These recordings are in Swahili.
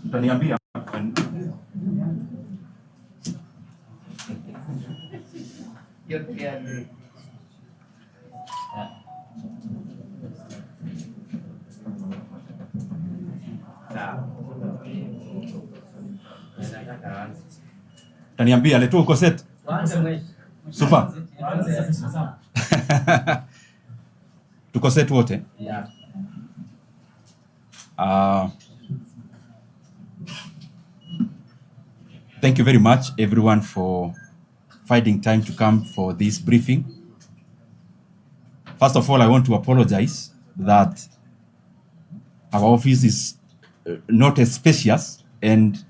Utaniambia utaniambia letu uko set. Super. Tuko set wote. Yeah. Thank you very much, everyone, for finding time to come for this briefing. First of all, I want to apologize that our office is not as spacious and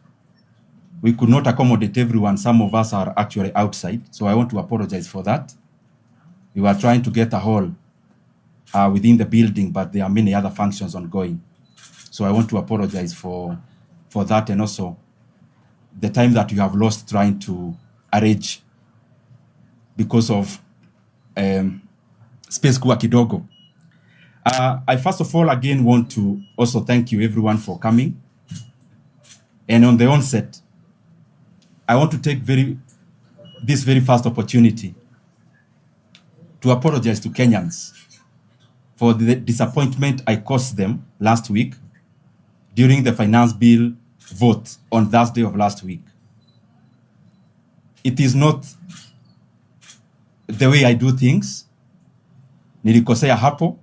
we could not accommodate everyone. Some of us are actually outside, so I want to apologize for that. We were trying to get a hall within the building, but there are many other functions ongoing. So I want to apologize for that, and also the time that you have lost trying to arrange because of space kuwa kidogo. I first of all again want to also thank you everyone for coming. And on the onset, I want to take this very first opportunity to apologize to Kenyans for the disappointment I caused them last week during the finance bill vote on Thursday of last week. It is not the way I do things. Nilikosea hapo.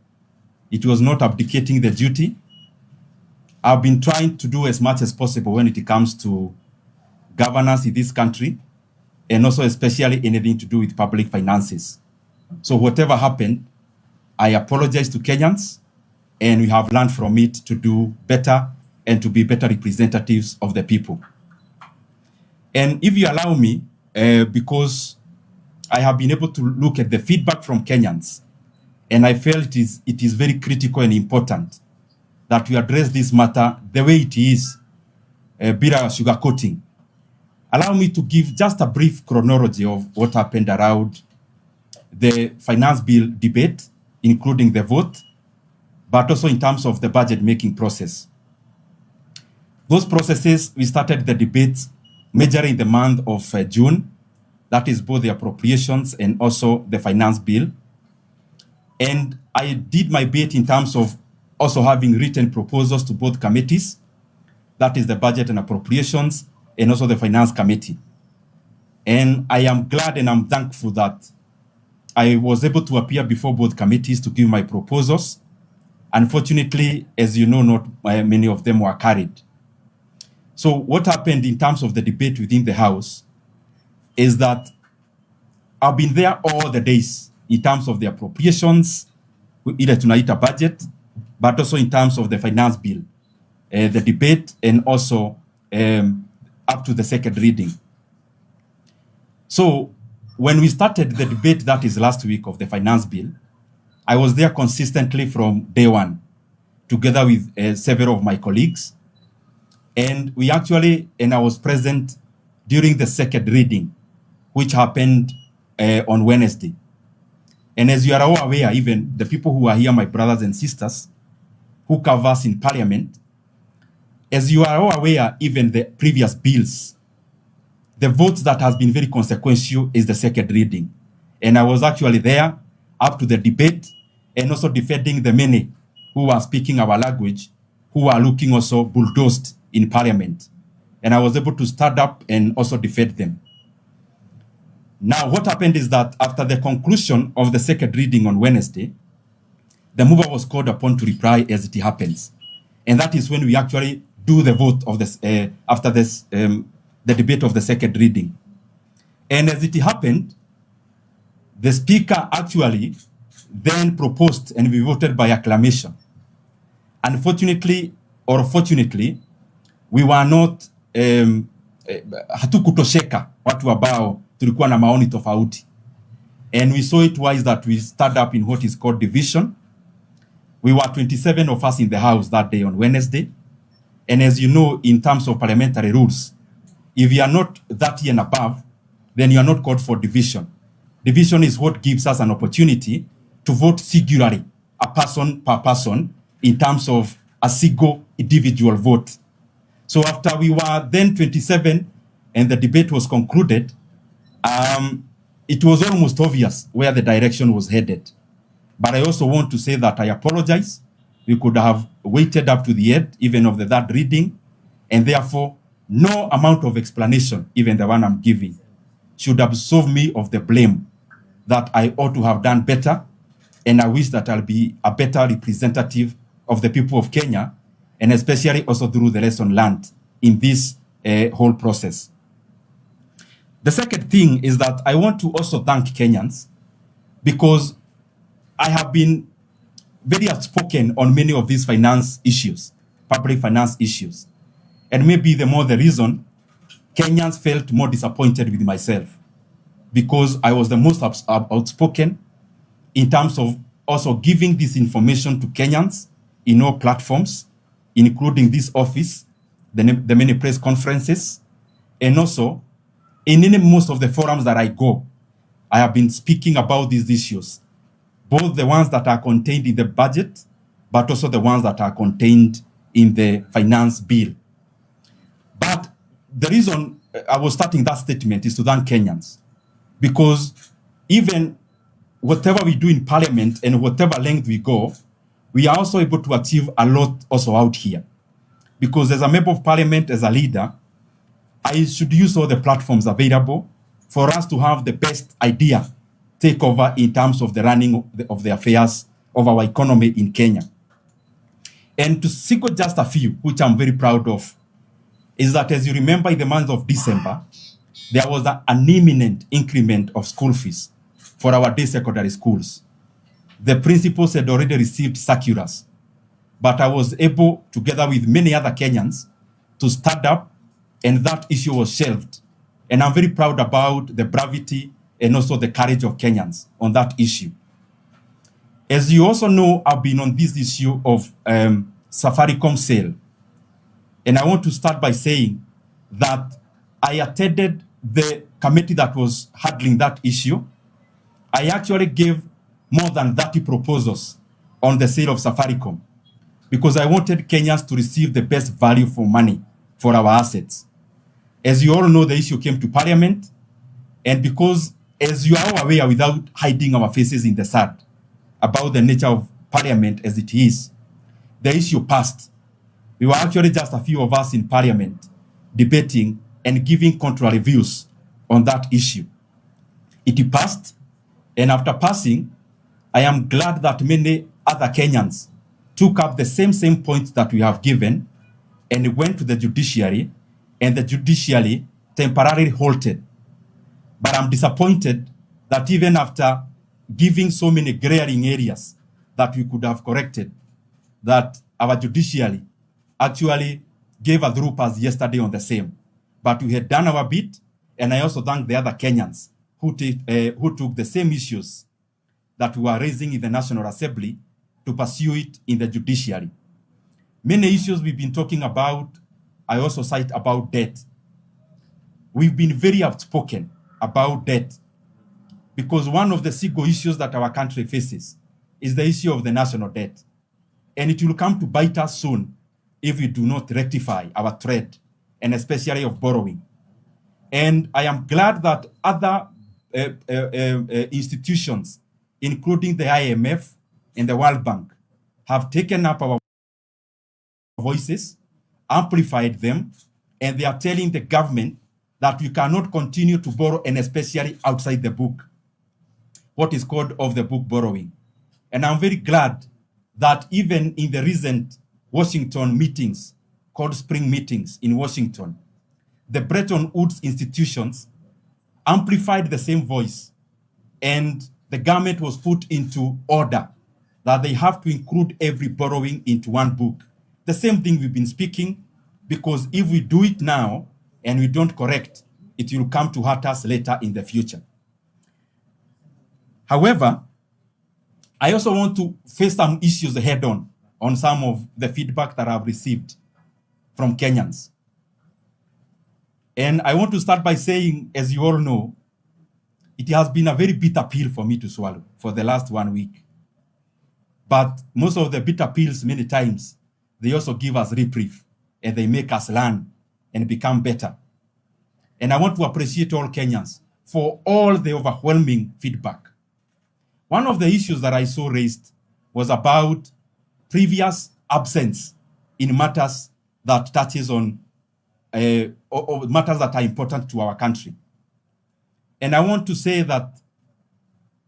It was not abdicating the duty. I've been trying to do as much as possible when it comes to governance in this country, and also especially anything to do with public finances. So whatever happened, I apologize to Kenyans, and we have learned from it to do better and to be better representatives of the people. And if you allow me, because I have been able to look at the feedback from Kenyans, and I felt it is very critical and important that we address this matter the way it is, bila sugarcoating. Allow me to give just a brief chronology of what happened around the finance bill debate, including the vote, but also in terms of the budget making process. Those processes, we started the debates majorly in the month of June. That is both the appropriations and also the finance bill. And I did my bit in terms of also having written proposals to both committees. That is the budget and appropriations, and also the finance committee. And I am glad and I'm thankful that I was able to appear before both committees to give my proposals. Unfortunately, as you know, not many of them were carried. So what happened in terms of the debate within the House is that I've been there all the days in terms of the appropriations, either tunaita budget, but also in terms of the finance bill, the debate, and also up to the second reading. So when we started the debate, that is last week, of the finance bill, I was there consistently from day one, together with several of my colleagues. And I was present during the second reading, which happened on Wednesday. And as you are all aware, even the people who are here, my brothers and sisters, who cover us in Parliament, as you are all aware, even the previous bills, the votes that has been very consequential is the second reading. And I was actually there up to the debate, and also defending the many who are speaking our language, who are looking also bulldozed in Parliament. And I was able to stand up and also defend them. Now, what happened is that after the conclusion of the second reading on Wednesday, the mover was called upon to reply as it happens. And that is when we actually do the vote of this, after this, the debate of the second reading. And as it happened, the speaker actually then proposed, and we voted by acclamation. Unfortunately, or fortunately, we were not, hatukutosheka watu ambao tulikuwa na maoni tofauti. And we saw it wise that we stood up in what is called division. We were 27 of us in the House that day on Wednesday. And as you know, in terms of parliamentary rules, If you are not 30 and above, then you are not called for division. Division is what gives us an opportunity to vote singularly, a person per person, in terms of a single individual vote. So after we were then 27 and the debate was concluded, it was almost obvious where the direction was headed. But I also want to say that I apologize. We could have waited up to the end, even of the third reading, and therefore no amount of explanation, even the one I'm giving, should absolve me of the blame that I ought to have done better, and I wish that I'll be a better representative of the people of Kenya, and especially also through the lesson learned in this whole process. The second thing is that I want to also thank Kenyans, because I have been very outspoken on many of these finance issues, public finance issues. And maybe the reason Kenyans felt more disappointed with myself, because I was the most outspoken in terms of also giving this information to Kenyans in all platforms, including this office, the many press conferences, and also in most of the forums that I go, I have been speaking about these issues, both the ones that are contained in the budget, but also the ones that are contained in the finance bill. But the reason I was starting that statement is to thank Kenyans, because even whatever we do in parliament and whatever length we go, we are also able to achieve a lot also out here. Because as a member of parliament, as a leader, I should use all the platforms available for us to have the best idea take over in terms of the running of the affairs of our economy in Kenya. And to single just a few, which I'm very proud of, is that, as you remember, in the month of December, there was an imminent increment of school fees for our day secondary schools. The principals had already received circulars, but I was able, together with many other Kenyans, to stand up, and that issue was shelved. And I'm very proud about the bravery and also the courage of Kenyans on that issue. As you also know, I've been on this issue of Safaricom sale. And I want to start by saying that I attended the committee that was handling that issue. I actually gave more than 30 proposals on the sale of Safaricom, because I wanted Kenyans to receive the best value for money for our assets. As you all know, the issue came to Parliament, and because, as you are aware, without hiding our faces in the sun about the nature of Parliament as it is, the issue passed. We were actually just a few of us in Parliament debating and giving contrary views on that issue. It passed, and after passing, I am glad that many other Kenyans took up the same points that we have given and went to the judiciary, and the judiciary temporarily halted. But I'm disappointed that even after giving so many glaring areas that we could have corrected, that our judiciary actually gave a through pass yesterday on the same. But we had done our bit, and I also thank the other Kenyans who took the same issues that we were raising in the National Assembly to pursue it in the judiciary. Many issues we've been talking about, I also cite about debt. We've been very outspoken about debt, because one of the single issues that our country faces is the issue of the national debt. And it will come to bite us soon if we do not rectify our trend, and especially of borrowing. And I am glad that other institutions, including the IMF and the World Bank, have taken up our voices, amplified them, and they are telling the government that we cannot continue to borrow, and especially outside the book, what is called off the book borrowing. And I'm very glad that even in the recent Washington meetings, called spring meetings in Washington, the Bretton Woods institutions amplified the same voice, and the government was put into order that they have to include every borrowing into one book. The same thing we've been speaking, because if we do it now and we don't correct, it will come to hurt us later in the future. However, I also want to face some issues head on some of the feedback that I've received from Kenyans. And I want to start by saying, as you all know, it has been a very bitter pill for me to swallow for the last 1 week. But most of the bitter pills, many times, they also give us reprieve and they make us learn and become better. And I want to appreciate all Kenyans for all the overwhelming feedback. One of the issues that I saw raised was about previous absence in matters that touches on or matters that are important to our country. And I want to say that,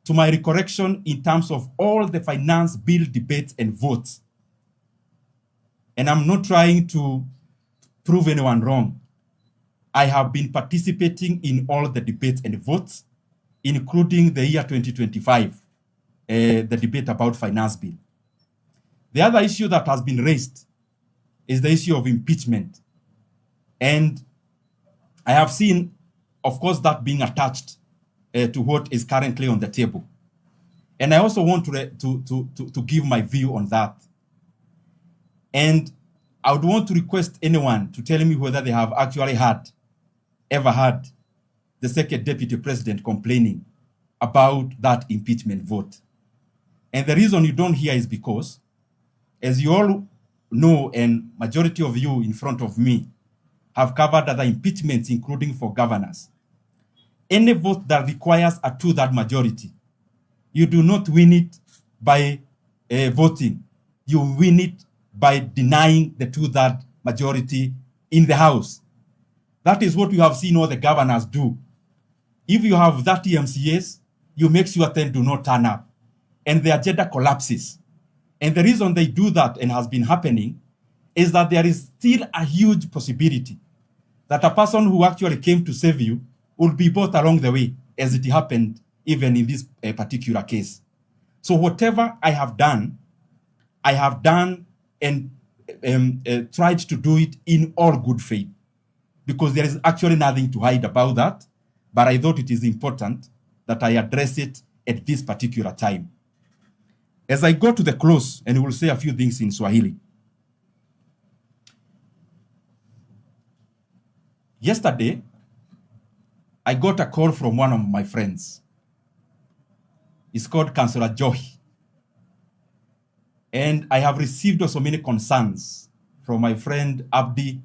to my recollection, in terms of all the finance bill debates and votes, and I'm not trying to prove anyone wrong, I have been participating in all the debates and votes, including the year 2025, the debate about finance bill. The other issue that has been raised is the issue of impeachment. And I have seen, of course, that being attached to what is currently on the table. And I also want to give my view on that. And I would want to request anyone to tell me whether they have actually ever heard the second deputy president complaining about that impeachment vote. And the reason you don't hear is because, as you all know, and majority of you in front of me have covered other impeachments, including for governors, any vote that requires a 2/3 majority, you do not win it by voting. You win it by denying the 2/3 majority in the House. That is what you have seen all the governors do. If you have 30 MCAs, you make sure 10 do not turn up, and the agenda collapses. And the reason they do that, and has been happening, is that there is still a huge possibility that a person who actually came to save you will be brought along the way, as it happened even in this particular case. So whatever I have done and tried to do it in all good faith, because there is actually nothing to hide about that, but I thought it is important that I address it at this particular time. As I go to the close, and we'll say a few things in Swahili. Yesterday, I got a call from one of my friends. It's called Councillor Johi. And I have received also many concerns from my friend Abdi,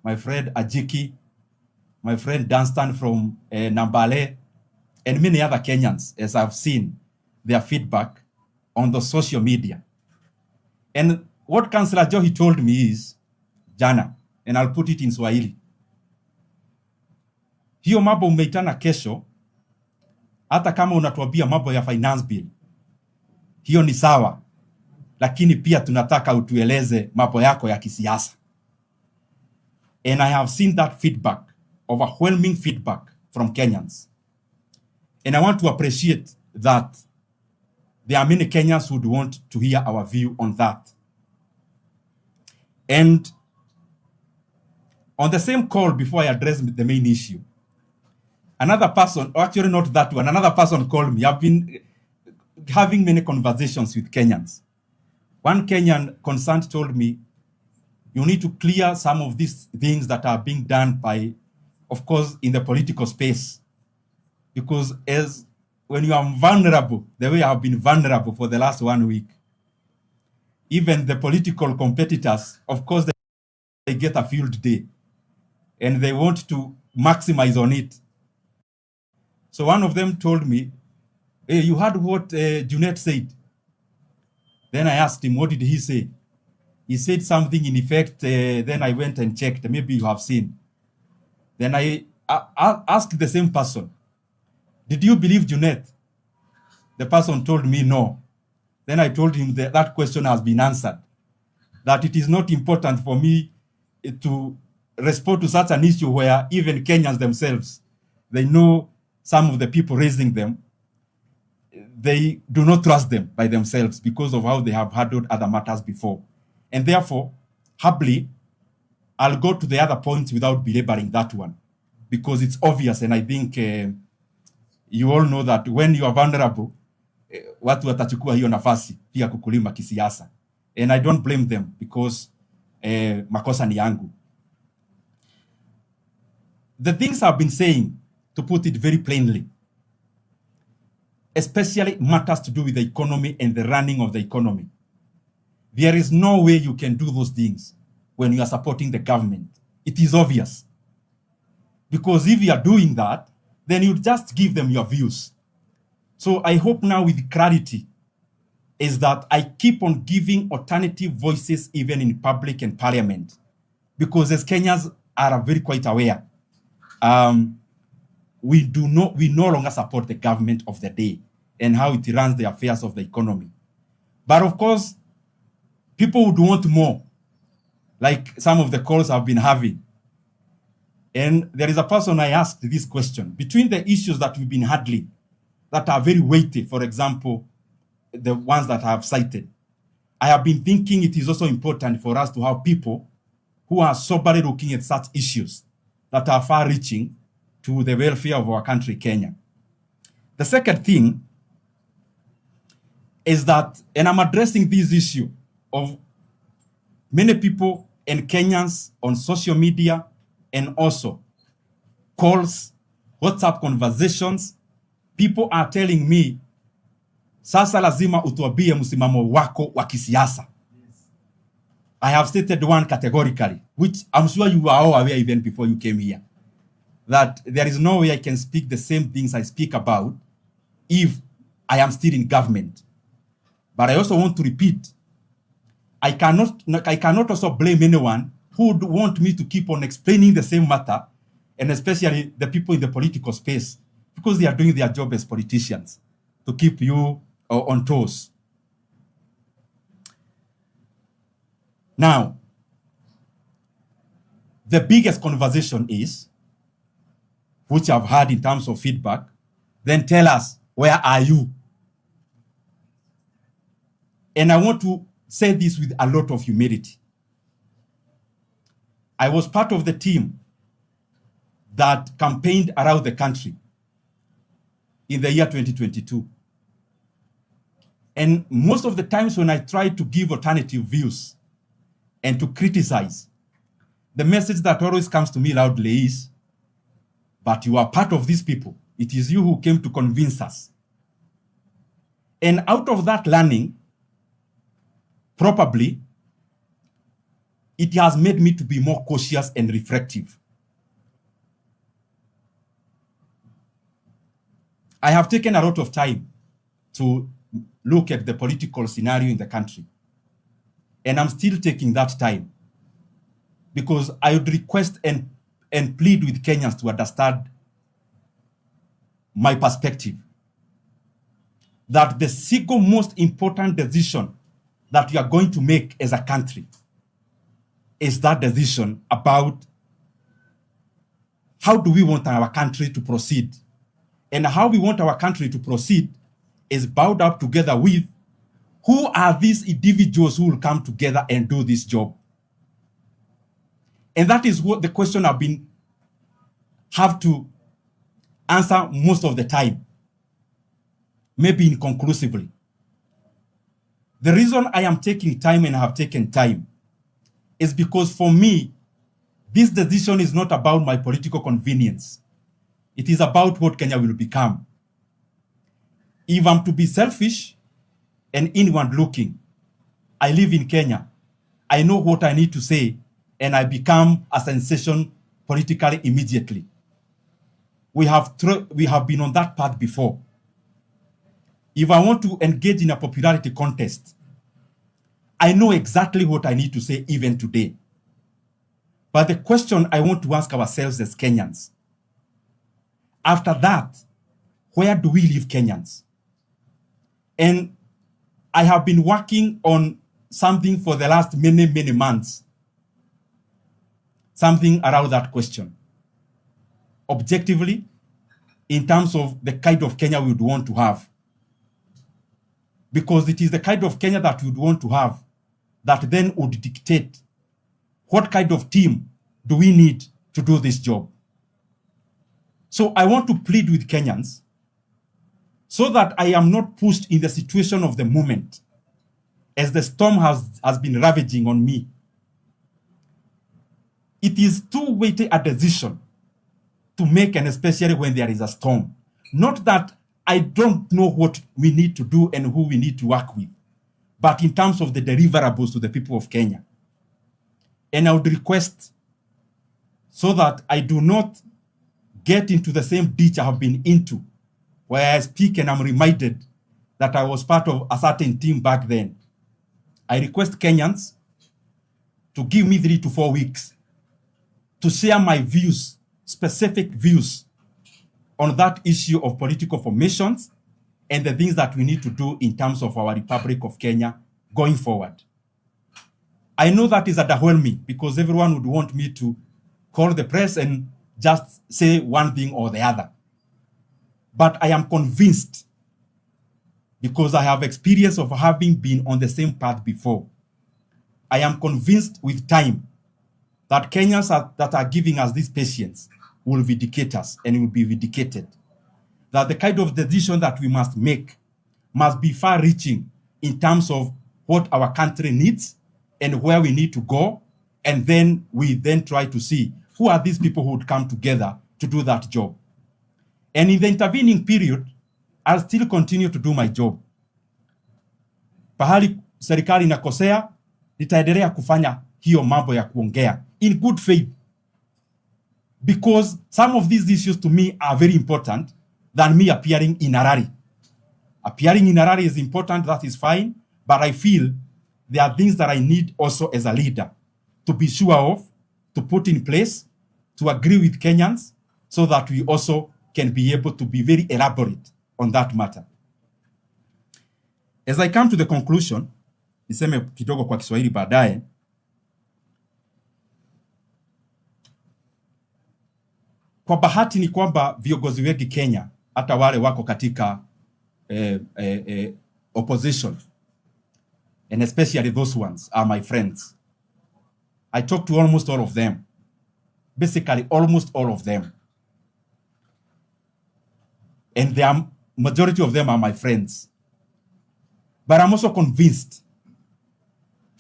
my friend Ajiki, my friend Dunstan from Nambale, and many other Kenyans, as I've seen their feedback on the social media. And what Councillor Johi told me is, jana, and I'll put it in Swahili, hiyo mambo umeitana kesho, hata kama unatuambia mambo ya finance bill, hiyo ni sawa, lakini pia tunataka utueleze mambo yako ya kisiasa. And I have seen that feedback, overwhelming feedback from Kenyans. And I want to appreciate that there are many Kenyans who would want to hear our view on that. And on the same call, before I address the main issue, another person, actually not that one, another person called me. I've been having many conversations with Kenyans. One Kenyan concerned told me, you need to clear some of these things that are being done by, of course, in the political space. Because when you are vulnerable, the way I have been vulnerable for the last 1 week, even the political competitors, of course, they get a field day and they want to maximize on it. So one of them told me, hey, you heard what Junet said? Then I asked him, what did he say? He said something in effect, then I went and checked, maybe you have seen. Then I asked the same person, did you believe Junet? The person told me no. Then I told him that question has been answered, that it is not important for me to respond to such an issue where even Kenyans themselves, they know some of the people raising them, they do not trust them by themselves because of how they have handled other matters before. And therefore, happily, I'll go to the other points without belaboring that one, because it's obvious, and I think you all know that when you are vulnerable, watu watachukua hiyo nafasi pia kukulima kisiasa. And I don't blame them because makosa ni yangu. The things I've been saying, to put it very plainly, especially matters to do with the economy and the running of the economy. There is no way you can do those things when you are supporting the government. It is obvious. Because if you are doing that, then you just give them your views. So I hope now with clarity is that I keep on giving alternative voices even in public and parliament. Because as Kenyans are very quite aware, we no longer support the government of the day and how it runs the affairs of the economy. But of course, people would want more, like some of the calls I've been having. And there is a person I asked this question. Between the issues that we've been handling that are very weighty, for example, the ones that I have cited, I have been thinking it is also important for us to have people who are soberly looking at such issues that are far-reaching to the welfare of our country, Kenya. The second thing is that, and I'm addressing this issue of many people and Kenyans on social media and also calls, WhatsApp conversations, people are telling me, sasa lazima utuambie msimamo wako wa kisiasa. I have stated one categorically, which I'm sure you are all aware even before you came here, that there is no way I can speak the same things I speak about if I am still in government. But I also want to repeat, I cannot also blame anyone who would want me to keep on explaining the same matter, and especially the people in the political space, because they are doing their job as politicians to keep you on toes. Now, the biggest conversation is, which I've had in terms of feedback, then tell us, where are you? And I want to say this with a lot of humility. I was part of the team that campaigned around the country in the year 2022. And most of the times when I tried to give alternative views and to criticize, the message that always comes to me loudly is, but you are part of these people. It is you who came to convince us. And out of that learning, probably, it has made me to be more cautious and reflective. I have taken a lot of time to look at the political scenario in the country. And I'm still taking that time because I would request and plead with Kenyans to understand my perspective. That the single most important decision that we are going to make as a country is that decision about how do we want our country to proceed. And how we want our country to proceed is bound up together with who are these individuals who will come together and do this job. And that is what the question have to answer most of the time, maybe inconclusively. The reason I am taking time and have taken time is because for me, this decision is not about my political convenience. It is about what Kenya will become. If I'm to be selfish and inward looking, I live in Kenya. I know what I need to say, and I become a sensation politically immediately. We have been on that path before. If I want to engage in a popularity contest, I know exactly what I need to say even today. But the question I want to ask ourselves as Kenyans, after that, where do we live Kenyans? And I have been working on something for the last many, many months. Something around that question. Objectively, in terms of the kind of Kenya we would want to have. Because it is the kind of Kenya that we would want to have that then would dictate what kind of team do we need to do this job. So I want to plead with Kenyans so that I am not pushed in the situation of the moment as the storm has been ravaging on me. It is too weighty a decision to make, and especially when there is a storm. Not that I don't know what we need to do and who we need to work with, but in terms of the deliverables to the people of Kenya. And I would request, so that I do not get into the same ditch I have been into, where I speak and I'm reminded that I was part of a certain team back then. I request Kenyans to give me 3 to 4 weeks to share my views, specific views on that issue of political formations and the things that we need to do in terms of our Republic of Kenya going forward. I know that is underwhelming because everyone would want me to call the press and just say one thing or the other. But I am convinced, because I have experience of having been on the same path before, I am convinced with time that Kenyans that are giving us this patience will vindicate us and will be vindicated. That the kind of decision that we must make must be far-reaching in terms of what our country needs and where we need to go, and then we then try to see who are these people who would come together to do that job. And in the intervening period, I'll still continue to do my job. Pahali serikali inakosea, nitaendelea kufanya hiyo mambo ya kuongea in good faith, because some of these issues to me are very important than me appearing in a rally. Appearing in a rally is important, that is fine, but I feel there are things that I need also as a leader to be sure of, to put in place, to agree with Kenyans, so that we also can be able to be very elaborate on that matter. As I come to the conclusion, niseme kidogo kwa Kiswahili baadaye. Kwa bahati ni kwamba viongozi wengi Kenya, hata wale wako katika opposition, and especially those ones are my friends. I talk to almost all of them. Basically, almost all of them. And the majority of them are my friends. But I'm also convinced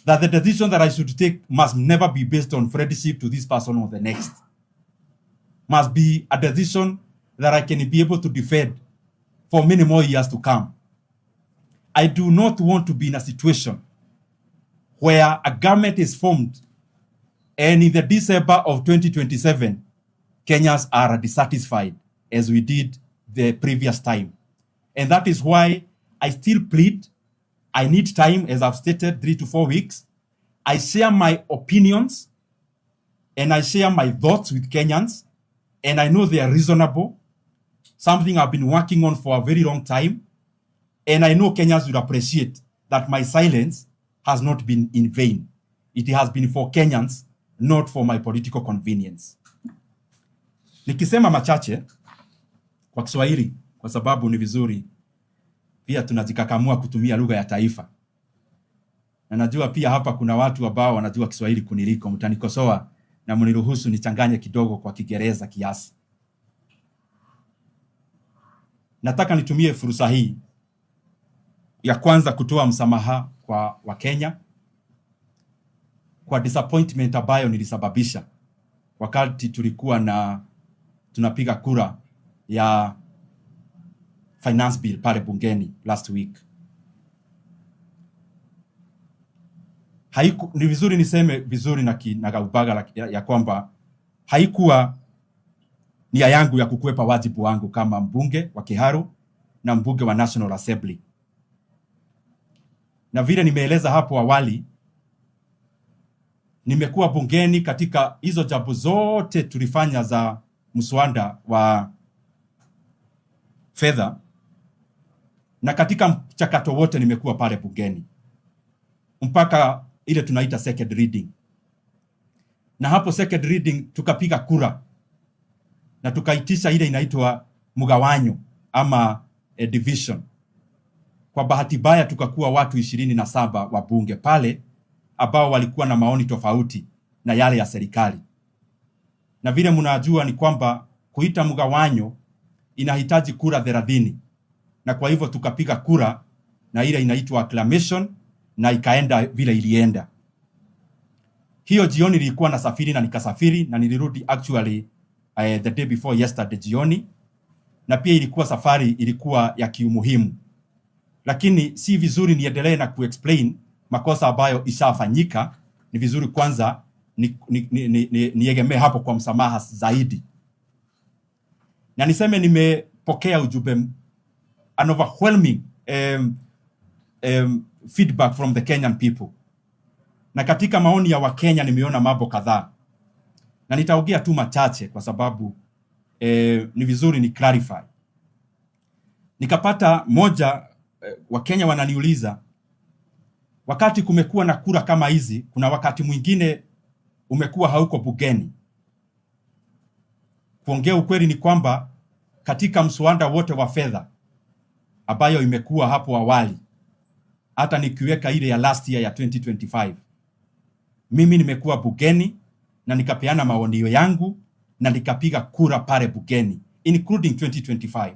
that the decision that I should take must never be based on friendship to this person or the next. Must be a decision that I can be able to defend for many more years to come. I do not want to be in a situation where a government is formed and in the December of 2027, Kenyans are dissatisfied as we did the previous time. And that is why I still plead. I need time, as I've stated, 3 to 4 weeks. I share my opinions and I share my thoughts with Kenyans, and I know they are reasonable, something I've been working on for a very long time, and I know Kenyans will appreciate that my silence has not been in vain. It has been for Kenyans, not for my political convenience. Nikisema machache kwa Kiswahili, kwa sababu ni vizuri pia tunajikakamua kutumia lugha ya taifa. Na najua pia hapa kuna watu ambao wanajua Kiswahili kuniliko, mtanikosoa na mniruhusu nichanganye kidogo kwa Kiingereza kiasi. Nataka nitumie fursa hii ya kwanza kutoa msamaha kwa Wakenya kwa disappointment ambayo nilisababisha wakati tulikuwa tunapiga kura ya finance bill pale bungeni last week. Ni vizuri niseme vizuri na gaubaga ya kwamba haikuwa nia yangu ya kukwepa wajibu wangu kama mbunge wa Kiharu na mbunge wa National Assembly. Na vile nimeeleza hapo awali, nimekuwa bungeni katika hizo jambo zote tulifanya za mswada wa fedha, na katika mchakato wote nimekuwa pale bungeni mpaka ile tunaita second reading. Na hapo second reading tukapiga kura na tukaitisha ile inaitwa mgawanyo ama division. Kwa bahati mbaya tukakuwa watu 27 wa bunge pale ambao walikuwa na maoni tofauti na yale ya serikali. Na vile mnajua ni kwamba kuita mgawanyo inahitaji kura 30. Na kwa hivyo tukapiga kura na ile inaitwa acclamation na ikaenda vile ilienda. Hiyo jioni nilikuwa nasafiri na nikasafiri na nilirudi actually the day before yesterday jioni, na pia ilikuwa safari ilikuwa ya kiumuhimu, lakini si vizuri niendelee na kuexplain makosa ambayo ishafanyika. Ni vizuri kwanza niegemee hapo kwa msamaha zaidi, na niseme nimepokea ujumbe an overwhelming feedback from the Kenyan people, na katika maoni ya Wakenya nimeona mambo kadhaa, na nitaongea tu machache kwa sababu ni vizuri ni clarify. Nikapata moja, Wakenya wananiuliza, wakati kumekuwa na kura kama hizi, kuna wakati mwingine umekuwa hauko bungeni. Kuongea ukweli ni kwamba katika mswada wote wa fedha ambayo imekuwa hapo awali, hata nikiweka ile ya last year ya 2025, mimi nimekuwa bungeni na nikapeana maoni yangu na nikapiga kura pale bungeni, including 2025.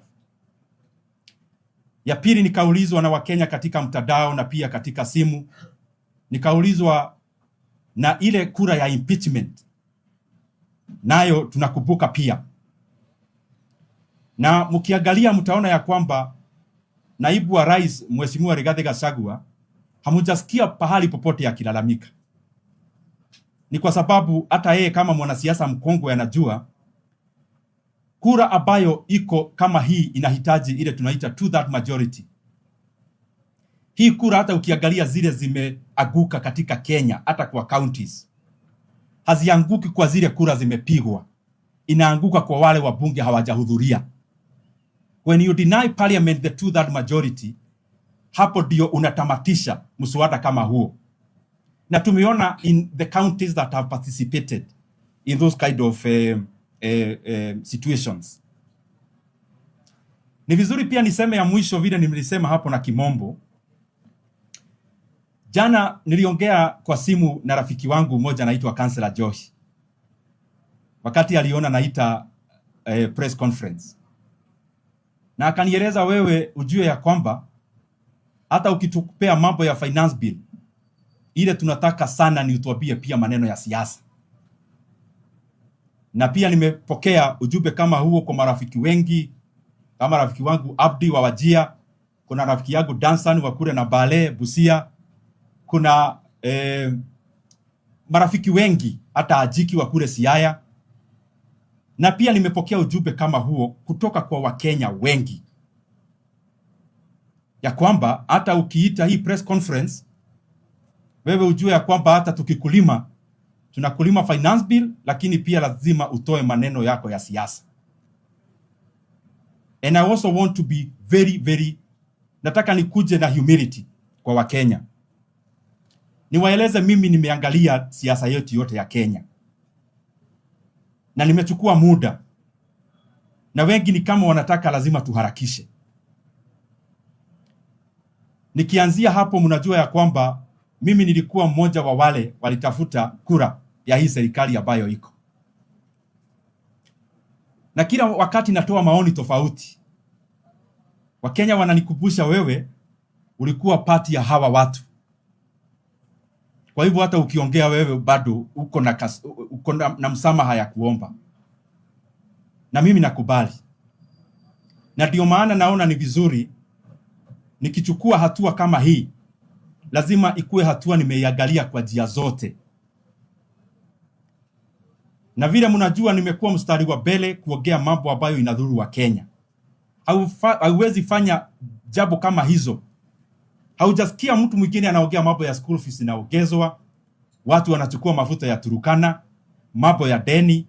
Ya pili, nikaulizwa na Wakenya katika mtandao na pia katika simu, nikaulizwa na ile kura ya impeachment, nayo tunakumbuka pia. Na mkiangalia mtaona ya kwamba naibu wa rais Mheshimiwa Rigathi Gachagua hamujasikia pahali popote akilalamika. Ni kwa sababu hata yeye kama mwanasiasa mkongwe anajua kura ambayo iko kama hii inahitaji ile tunaita 2/3 majority. Hii kura hata ukiangalia zile zimeanguka katika Kenya, hata kwa counties, hazianguki kwa zile kura zimepigwa, inaanguka kwa wale wabunge hawajahudhuria. When you deny parliament the 2/3 majority, hapo ndio unatamatisha mswada kama huo. Na tumeona in the counties that have participated in those kind of situations. Ni vizuri pia niseme ya mwisho vile nilisema hapo na kimombo. Jana niliongea kwa simu na rafiki wangu mmoja anaitwa Councillor Josh. Wakati aliona naita press conference, na akanieleza, wewe ujue ya kwamba hata ukitupea mambo ya finance bill, ile tunataka sana ni utuambie pia maneno ya siasa. Na pia nimepokea ujumbe kama huo kwa marafiki wengi, kama rafiki wangu Abdi wa Wajia, kuna rafiki yangu Dansan wa kule na Bale Busia, kuna marafiki wengi hata Ajiki wa kule Siaya. Na pia nimepokea ujumbe kama huo kutoka kwa Wakenya wengi, ya kwamba hata ukiita hii press conference, wewe ujue ya kwamba hata tukikulima, tunakulima finance bill, lakini pia lazima utoe maneno yako ya siasa. And I also want to be very, nataka nikuje na humility kwa Wakenya. Niwaeleze mimi nimeangalia siasa yetu yote ya Kenya, na nimechukua muda, na wengi ni kama wanataka lazima tuharakishe. Nikianzia hapo, mnajua ya kwamba mimi nilikuwa mmoja wa wale walitafuta kura ya hii serikali ambayo iko. Na kila wakati natoa maoni tofauti, Wakenya wananikumbusha, wewe ulikuwa pati ya hawa watu. Kwa hivyo hata ukiongea wewe bado uko na msamaha ya kuomba. Na mimi nakubali. Na ndio maana naona ni vizuri nikichukua hatua kama hii, lazima ikuwe hatua nimeiangalia kwa njia zote. Na vile mnajua nimekuwa mstari wa mbele kuongea mambo ambayo inadhuru wa Kenya. Hauwezi fanya jambo kama hizo. Haujasikia mtu mwingine anaongea mambo ya school fees inaongezwa, watu wanachukua mafuta ya Turukana, mambo ya deni.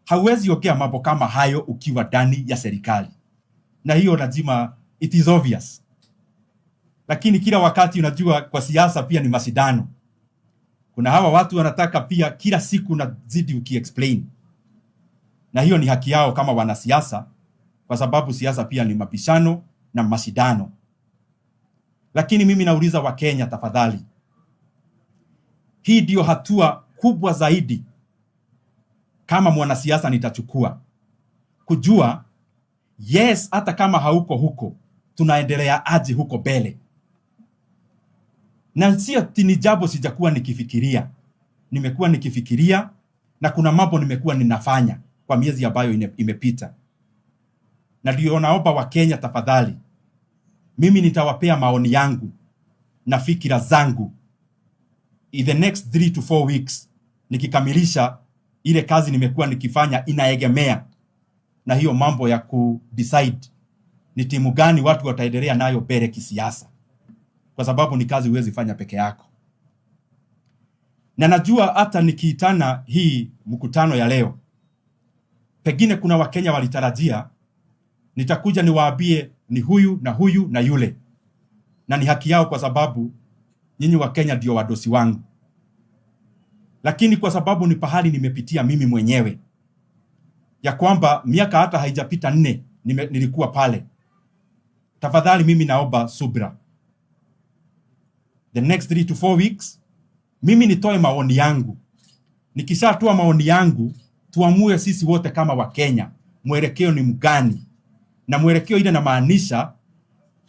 Hauwezi ongea mambo kama hayo ukiwa ndani ya serikali. Na hiyo lazima, it is obvious. Lakini kila wakati unajua kwa siasa pia ni mashindano. Kuna hawa watu wanataka pia kila siku na zidi ukiexplain. Na hiyo ni haki yao kama wanasiasa, kwa sababu siasa pia ni mabishano na mashindano. Lakini mimi nauliza Wakenya, tafadhali, hii ndio hatua kubwa zaidi kama mwanasiasa nitachukua, kujua yes, hata kama hauko huko, tunaendelea aje huko mbele. Na sio ni jambo sijakuwa nikifikiria. Nimekuwa nikifikiria, na kuna mambo nimekuwa ninafanya. kwa miezi ambayo imepita. Na ndio naomba wa Kenya tafadhali, mimi nitawapea maoni yangu na fikira zangu in the next 3 to 4 weeks, nikikamilisha ile kazi nimekuwa nikifanya inaegemea na hiyo mambo ya decide ni timu gani watu wataendelea nayo mbele kisiasa, kwa sababu ni kazi huwezi fanya peke yako. Na najua hata nikiitana hii mkutano ya leo, pengine kuna Wakenya walitarajia nitakuja niwaambie ni huyu na huyu na yule, na ni haki yao kwa sababu nyinyi Wakenya ndio wadosi wangu. Lakini kwa sababu ni pahali nimepitia mimi mwenyewe, ya kwamba miaka hata haijapita 4 nilikuwa pale, tafadhali mimi naomba subra. The next 3 to 4 weeks mimi nitoe maoni yangu. Nikishatoa maoni yangu, tuamue sisi wote kama Wakenya mwelekeo ni mgani, na mwelekeo ile namaanisha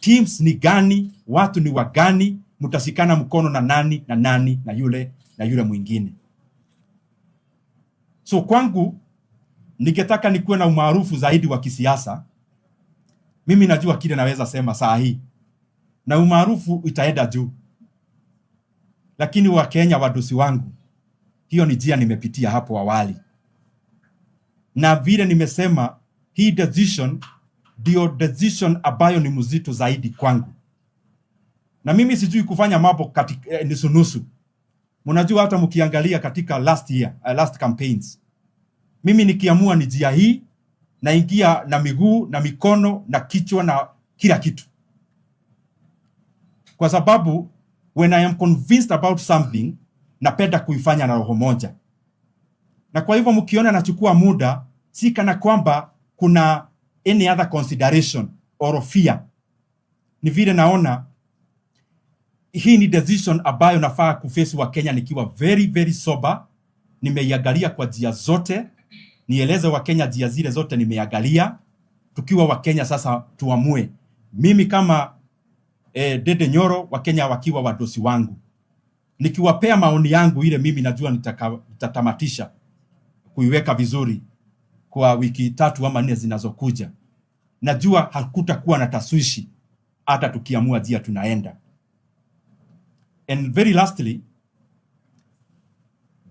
teams ni gani, watu ni wagani, mtashikana mkono na nani na nani na yule mwingine. So kwangu ningetaka nikuwe na umaarufu zaidi wa kisiasa. Mimi najua kile naweza sema saa hii, na umaarufu itaenda juu. Lakini Wakenya wadosi wangu, hiyo ni njia nimepitia hapo awali. Na vile nimesema, hii decision ndio decision ambayo ni mzito zaidi kwangu. Na mimi sijui kufanya mambo katika nusu. Mnajua hata mkiangalia katika last campaigns, mimi nikiamua ni njia hii, naingia na miguu na mikono na kichwa na kila kitu. Kwa sababu when I am convinced about something, napenda kuifanya na roho moja. Na kwa hivyo mkiona nachukua muda, si kana kwamba kuna any other consideration or fear. Ni vile naona hii ni decision ambayo nafaa kuface wa Kenya nikiwa very very sober. Nimeiangalia kwa njia zote, nieleze wa Kenya njia zile zote nimeiangalia. Tukiwa wa Kenya sasa tuamue. Mimi kama Ndindi Nyoro, wa Kenya wakiwa wadosi wangu, nikiwapea maoni yangu ile mimi najua nitatamatisha kuiweka vizuri kwa wiki 3 ama 4 zinazokuja. Najua hakutakuwa na taswishi hata tukiamua njia tunaenda. And very lastly,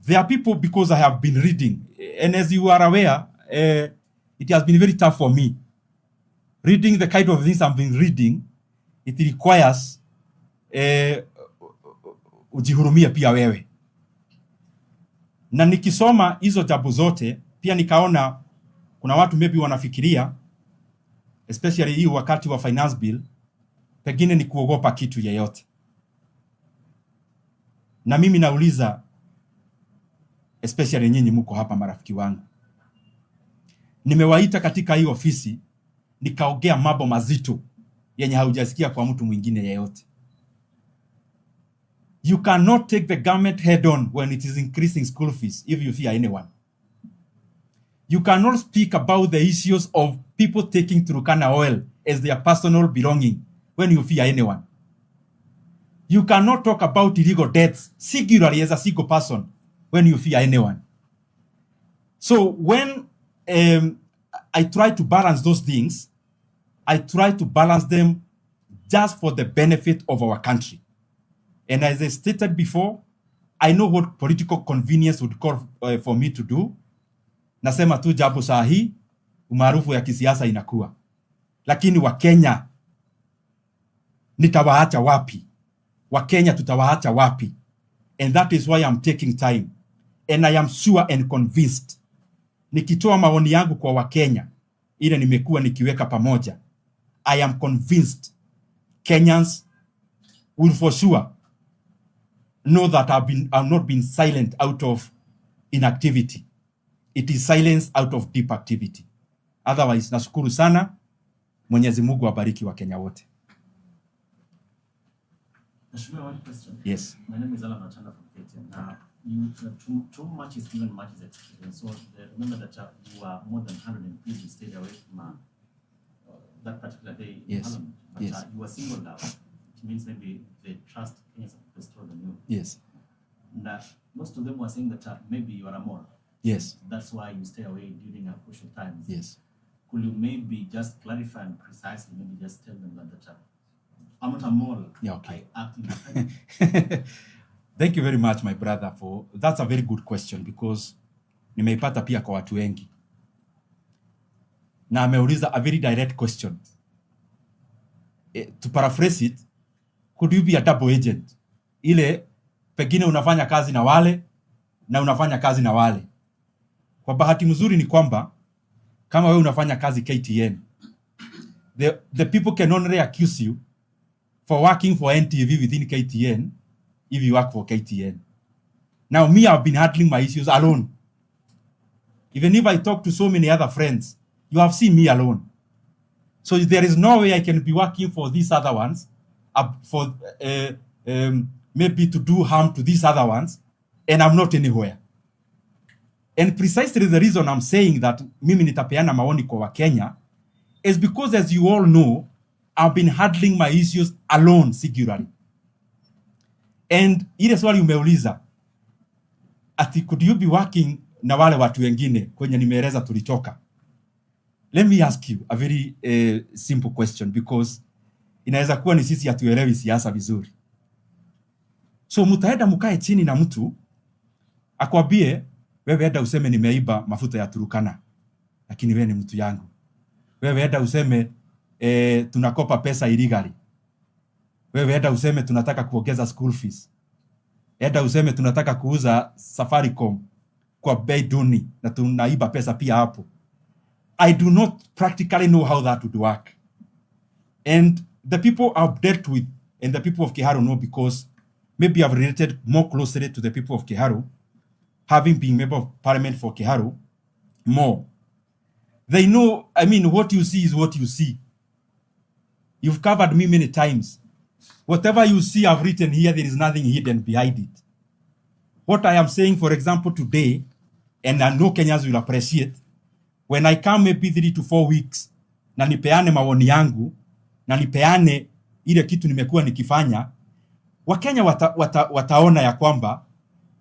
there are people, because I have been reading, and as you are aware, it has been very tough for me. Reading the kind of things I've been reading, it requires ujihurumia pia wewe. Na nikisoma hizo jambo zote, pia nikaona kuna watu maybe wanafikiria, especially hii wakati wa finance bill, pengine ni kuogopa kitu yeyote. Na mimi nauliza, especially nyinyi mko hapa marafiki wangu, nimewaita katika hii ofisi nikaongea mambo mazito yenye haujasikia kwa mtu mwingine yeyote. You cannot take the government head on when it is increasing school fees if you fear anyone. You cannot speak about the issues of people taking Turkana oil as their personal belonging when you fear anyone. You cannot talk about illegal debts singularly as a single person when you fear anyone. So when I try to balance those things, I try to balance them just for the benefit of our country. And as I stated before, I know what political convenience would call for me to do. Nasema tu jambo sahi, umaarufu ya kisiasa inakuwa. Lakini Wakenya nitawaacha wapi? Wakenya tutawaacha wapi? And that is why I'm taking time. And I am sure and convinced, nikitoa maoni yangu kwa Wakenya, ile nimekuwa nikiweka pamoja, I am convinced Kenyans will for sure know that I've not been silent out of inactivity. It is silence out of deep activity. Otherwise, nashukuru sana. Mwenyezi Mungu awabariki Wakenya wote. One question. Yes. My name is Alan Achanda from KTN. Too much is given, much is experience. So remember that you are more than 100 MPs who stayed away from that particular day in Parliament. But you were singled out. It means maybe they trust Kenyans have bestowed on you. Yes. And most of them were saying that maybe you are a moron. Yes. That's why you stay away during our crucial times. Yes. Could you maybe just clarify and precisely, maybe just tell them that I'm not a mole. Yeah, okay. I act independently. Thank you very much, my brother, for that's a very good question, because nimeipata pia kwa watu wengi. Na ameuliza a very direct question. To paraphrase it, could you be a double agent? Ile pengine unafanya kazi na wale na unafanya kazi na wale. Kwa bahati mzuri ni kwamba kama wewe unafanya kazi KTN, the people can only accuse you for working for NTV within KTN if you work for KTN. Now me, I've been handling my issues alone. Even if I talk to so many other friends, you have seen me alone. So there is no way I can be working for these other ones, maybe to do harm to these other ones, and I'm not anywhere. And precisely the reason I'm saying that mimi nitapeana maoni kwa Wakenya is because, as you all know, I've been handling my issues alone, singularly. And ile swali umeuliza, ati could you be working na wale watu wengine kwenye nimeeleza tulitoka? Let me ask you a very simple question, because inaweza kuwa ni sisi hatuelewi siasa vizuri. So mtaenda mkae chini na mtu akwambie, wewe enda useme nimeiba mafuta ya Turukana, lakini wewe ni mtu yangu. Wewe enda useme tunakopa pesa illegally. Wewe enda useme tunataka kuongeza school fees. Enda useme tunataka kuuza Safaricom kwa bei duni na tunaiba pesa pia hapo. I do not practically know how that would work. And the people I've dealt with and the people of Kiharu know, because maybe I've related more closely to the people of Kiharu, having been member of parliament for Kiharu more. They know, I mean, what you see is what you see. You've covered me many times. Whatever you see I've written here, there is nothing hidden behind it. What I am saying, for example, today, and I know Kenyans will appreciate, when I come maybe 3 to 4 weeks, na nipeane maoni yangu, na nipeane ile kitu nimekuwa nikifanya, Wakenya wataona ya kwamba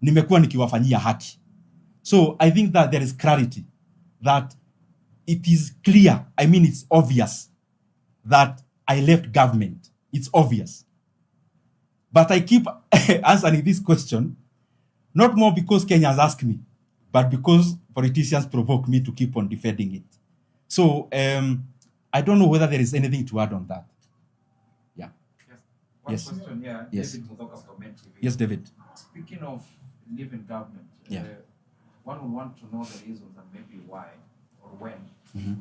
nimekuwa nikiwafanyia haki. So I think that there is clarity, that it is clear, I mean it's obvious, that I left government. It's obvious. But I keep answering this question, not more because Kenyans ask me, but because politicians provoke me to keep on defending it. So I don't know whether there is anything to add on that. Yeah. Yes. One question here. Yes. David Mutoka from NTV. Yes, David. Speaking of leaving government, Yeah. one would want to know the reasons and maybe why or when. Mm-hmm.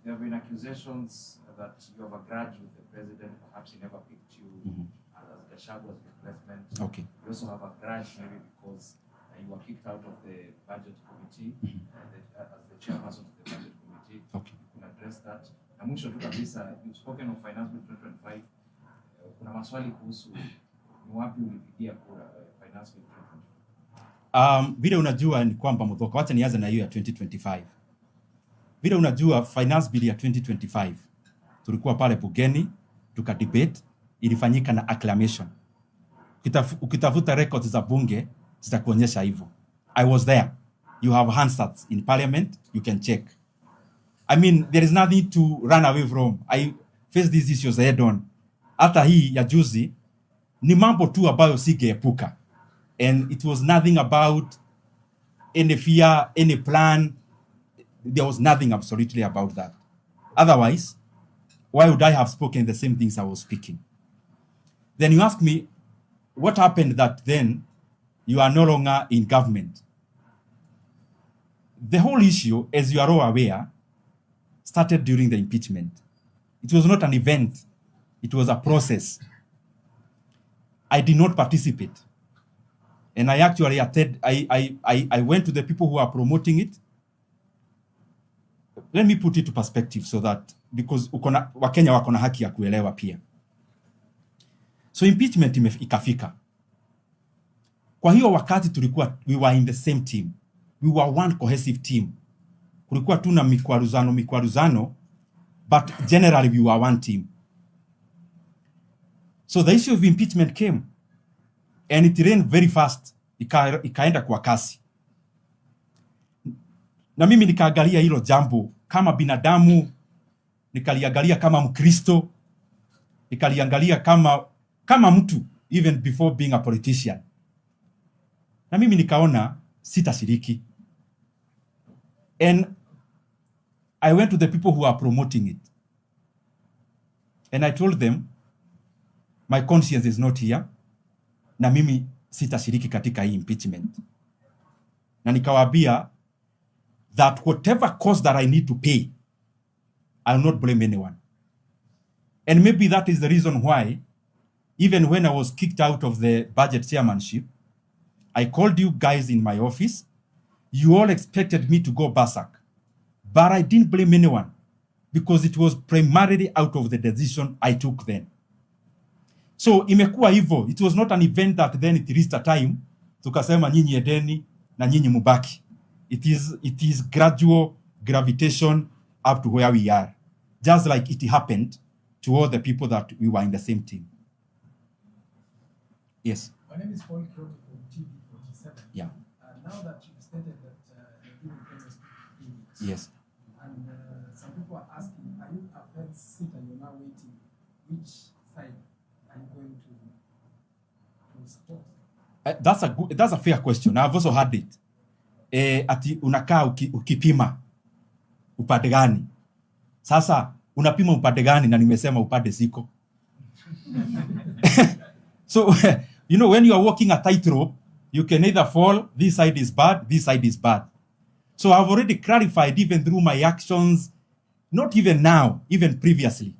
There have been accusations that you have a grudge with the president, perhaps he never picked you as Gachagwa's replacement. Okay. You also have a grudge maybe because you were kicked out of the budget committee as the chairperson of the budget committee. Okay. You can address that. Na mwisho tu kabisa, you've spoken of finance bill 2025. Kuna maswali kuhusu ni wapi ulipigia kura finance bill 2025. Vile unajua ni kwamba Muthoka, wacha nianze na hiyo ya 2025. Vile unajua finance bill ya 2025 tulikuwa pale bungeni tukadebate, ilifanyika na acclamation. Ukitafuta records za bunge zitakuonyesha hivyo. I was there. You have Hansards in parliament, you can check. I mean, there is nothing to run away from. I face these issues head on. Hata hii ya juzi ni mambo tu ambayo singeepuka. And it was nothing about any fear, any plan. There was nothing absolutely about that. Otherwise, why would I have spoken the same things I was speaking? Then you ask me, what happened that then you are no longer in government? The whole issue, as you are all aware, started during the impeachment. It was not an event. It was a process. I did not participate. And I actually I went to the people who are promoting it. Let me put it to perspective so that, because Wakenya wako na haki ya kuelewa pia. So impeachment ikafika. Kwa hiyo wakati we were in the same team. We were one cohesive team. Kulikuwa tu na mikwaruzano, but generally we were one team. So the issue of impeachment came, and it ran very fast. Ikaenda kwa kasi. Na mimi nikaangalia hilo jambo kama binadamu, nikaliangalia kama Mkristo, nikaliangalia kama mtu, even before being a politician. Na mimi nikaona sitashiriki. And I went to the people who are promoting it. And I told them, my conscience is not here. Na mimi sitashiriki katika hii impeachment. Na nikawaambia that whatever cost that I need to pay, I will not blame anyone. And maybe that is the reason why, even when I was kicked out of the budget chairmanship, I called you guys in my office. You all expected me to go berserk. But I didn't blame anyone because it was primarily out of the decision I took then. So imekuwa hivyo. It was not an event that then it reached a time tukasema nyinyi edeni na nyinyi mubaki. It is gradual gravitation up to where we are. Just like it happened to all the people that we were in the same team. Yes. My name is Paul Kroto from TV47. Yeah. Now that you've stated that you're giving Kenyans minutes. Yes. And some people are asking, are you a fence sitter? You're now waiting. Which side are you going to support? That's a fair question. I've also had it. Ati unakaa ukipima upande gani. Sasa unapima upande gani na nimesema upande siko. So you know, when you are walking a tightrope, you can either fall, this side is bad, this side is bad. So I've already clarified, even through my actions, not even now, even previously.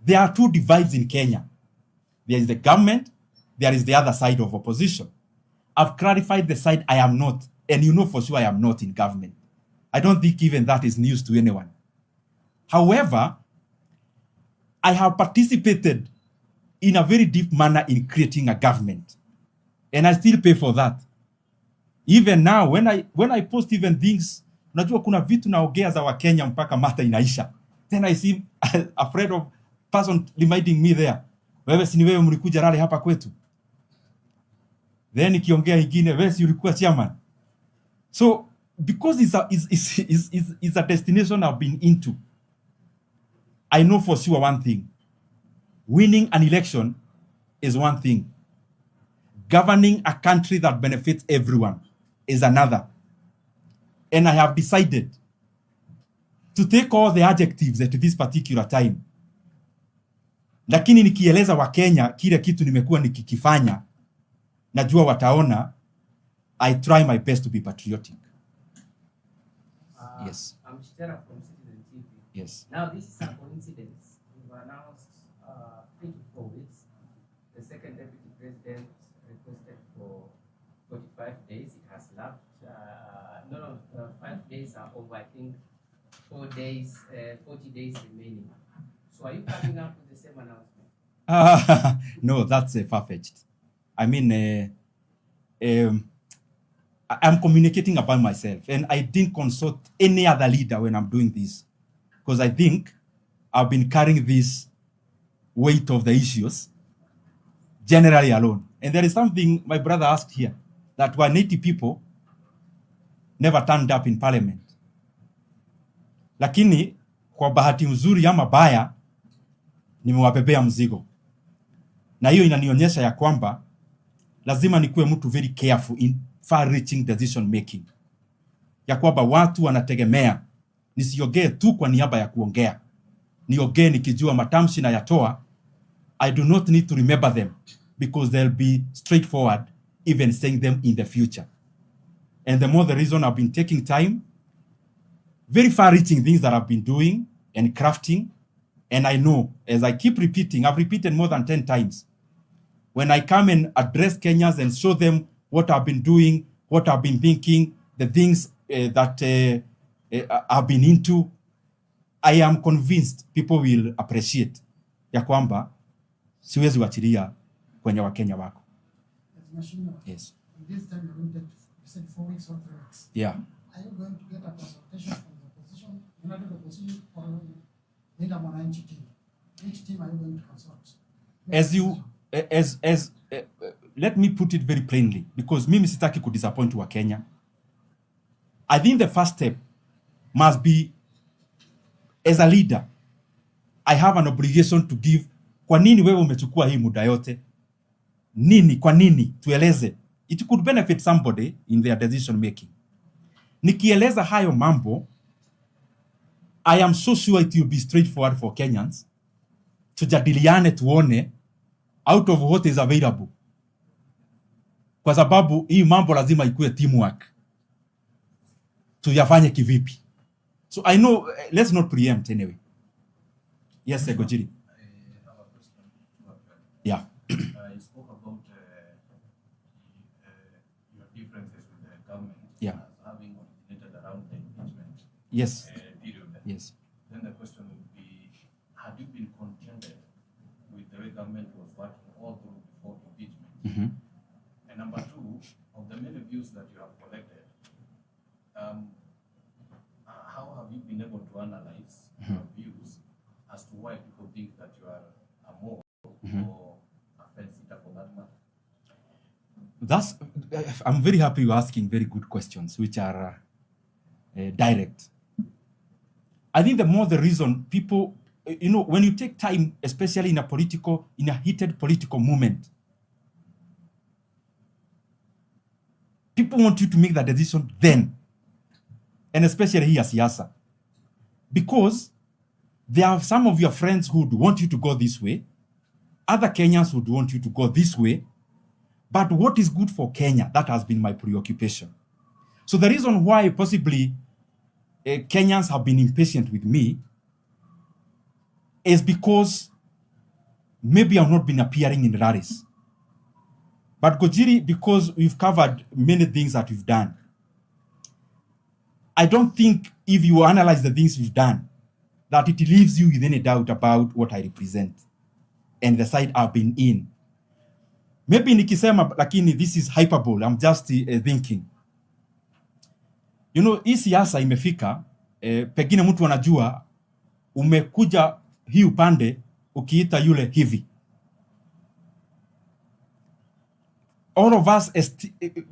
There are two divides in Kenya. There is the government, there is the other side of opposition. I've clarified the side I am not, and you know for sure I am not in government. I don't think even that is news to anyone. However, I have participated in a very deep manner in creating a government. And I still pay for that. Even now, when I post even things, unajua kuna vitu naongea za Wakenya mpaka mata inaisha. Then I seem afraid of person reminding me there. Wewe si ni wewe mlikuja rally hapa kwetu. Then ikiongea ingine, wewe si ulikuwa chairman. So, because it's a destination I've been into, I know for sure one thing. Winning an election is one thing. Governing a country that benefits everyone is another. And I have decided to take all the adjectives at this particular time. Lakini nikieleza Wakenya kile kitu nimekuwa nikikifanya, najua wataona I try my best to be patriotic. Yes. I'm Shitera from Citizen TV. Yes. Now this is a coincidence. We've announced 3 to 4 weeks. The second deputy president requested for 45 days. It has lapsed. 5 days are over. I think 40 days remaining. So are you coming up with the same announcement? No, that's far-fetched. I mean, I'm communicating about myself, and I didn't consult any other leader when I'm doing this, because I think I've been carrying this weight of the issues generally alone. And there is something my brother asked here, that 180 people never turned up in parliament. Lakini kwa bahati nzuri ama baya nimewabebea mzigo. Na hiyo inanionyesha ya kwamba lazima nikuwe mtu very careful in far-reaching decision making. Ya kwamba watu wanategemea nisiongee tu kwa niaba ya kuongea. Niongee nikijua matamshi na yatoa. I do not need to remember them because they'll be straightforward even saying them in the future. And the more the reason I've been taking time, very far-reaching things that I've been doing and crafting. And I know, as I keep repeating, I've repeated more than 10 times, when I come and address Kenyans and show them what I've been doing, what I've been thinking, the things that I've been into, I am convinced people will appreciate ya kwamba siwezi wachilia kwenye Wakenya wako. Yes. This time you're going to take, you said 4 weeks or 3 weeks. Yeah. Are you going to get a consultation from the opposition, United Opposition, or leader Mwananchi team? Which team are you going to consult? Let me put it very plainly, because mimi sitaki kudisappoint wa Kenya. I think the first step must be, as a leader, I have an obligation to give. Kwa nini wewe umechukua hii muda yote? Nini, kwa nini? Tueleze. It could benefit somebody in their decision making. Nikieleza hayo mambo, I am so sure it will be straightforward for Kenyans. Tujadiliane tuone out of what is available. Kwa sababu hii mambo lazima ikuwe teamwork. Tuyafanye kivipi? So I know, let's not preempt anyway. Yes, Gojiri. Yeah. You spoke about your differences with the government. Yeah. Having originated around the impeachment. Yes. Period. Yes. Then the question would be, had you been contented with the way government was working all through before impeachment? Mm-hmm. And number two, of the many views that you have collected, how have you been able to analyze your views as to why people think that you are a more or a fence-sitter for that matter? That's, I'm very happy you're asking very good questions, which are direct. I think the more the reason people, when you take time, especially in a heated political movement, people want you to make that decision then, and especially here, siasa, because there are some of your friends who would want you to go this way, other Kenyans would want you to go this way, but what is good for Kenya? That has been my preoccupation. So the reason why possibly Kenyans have been impatient with me is because maybe I've not been appearing in rallies. But Gojiri, because we've covered many things that we've done, I don't think if you analyze the things we've done, that it leaves you with any doubt about what I represent and the side I've been in. Maybe nikisema, lakini this is hyperbole, I'm just thinking. Hii siasa imefika, pengine mtu anajua, umekuja hii upande, ukiita yule hivi. All of us,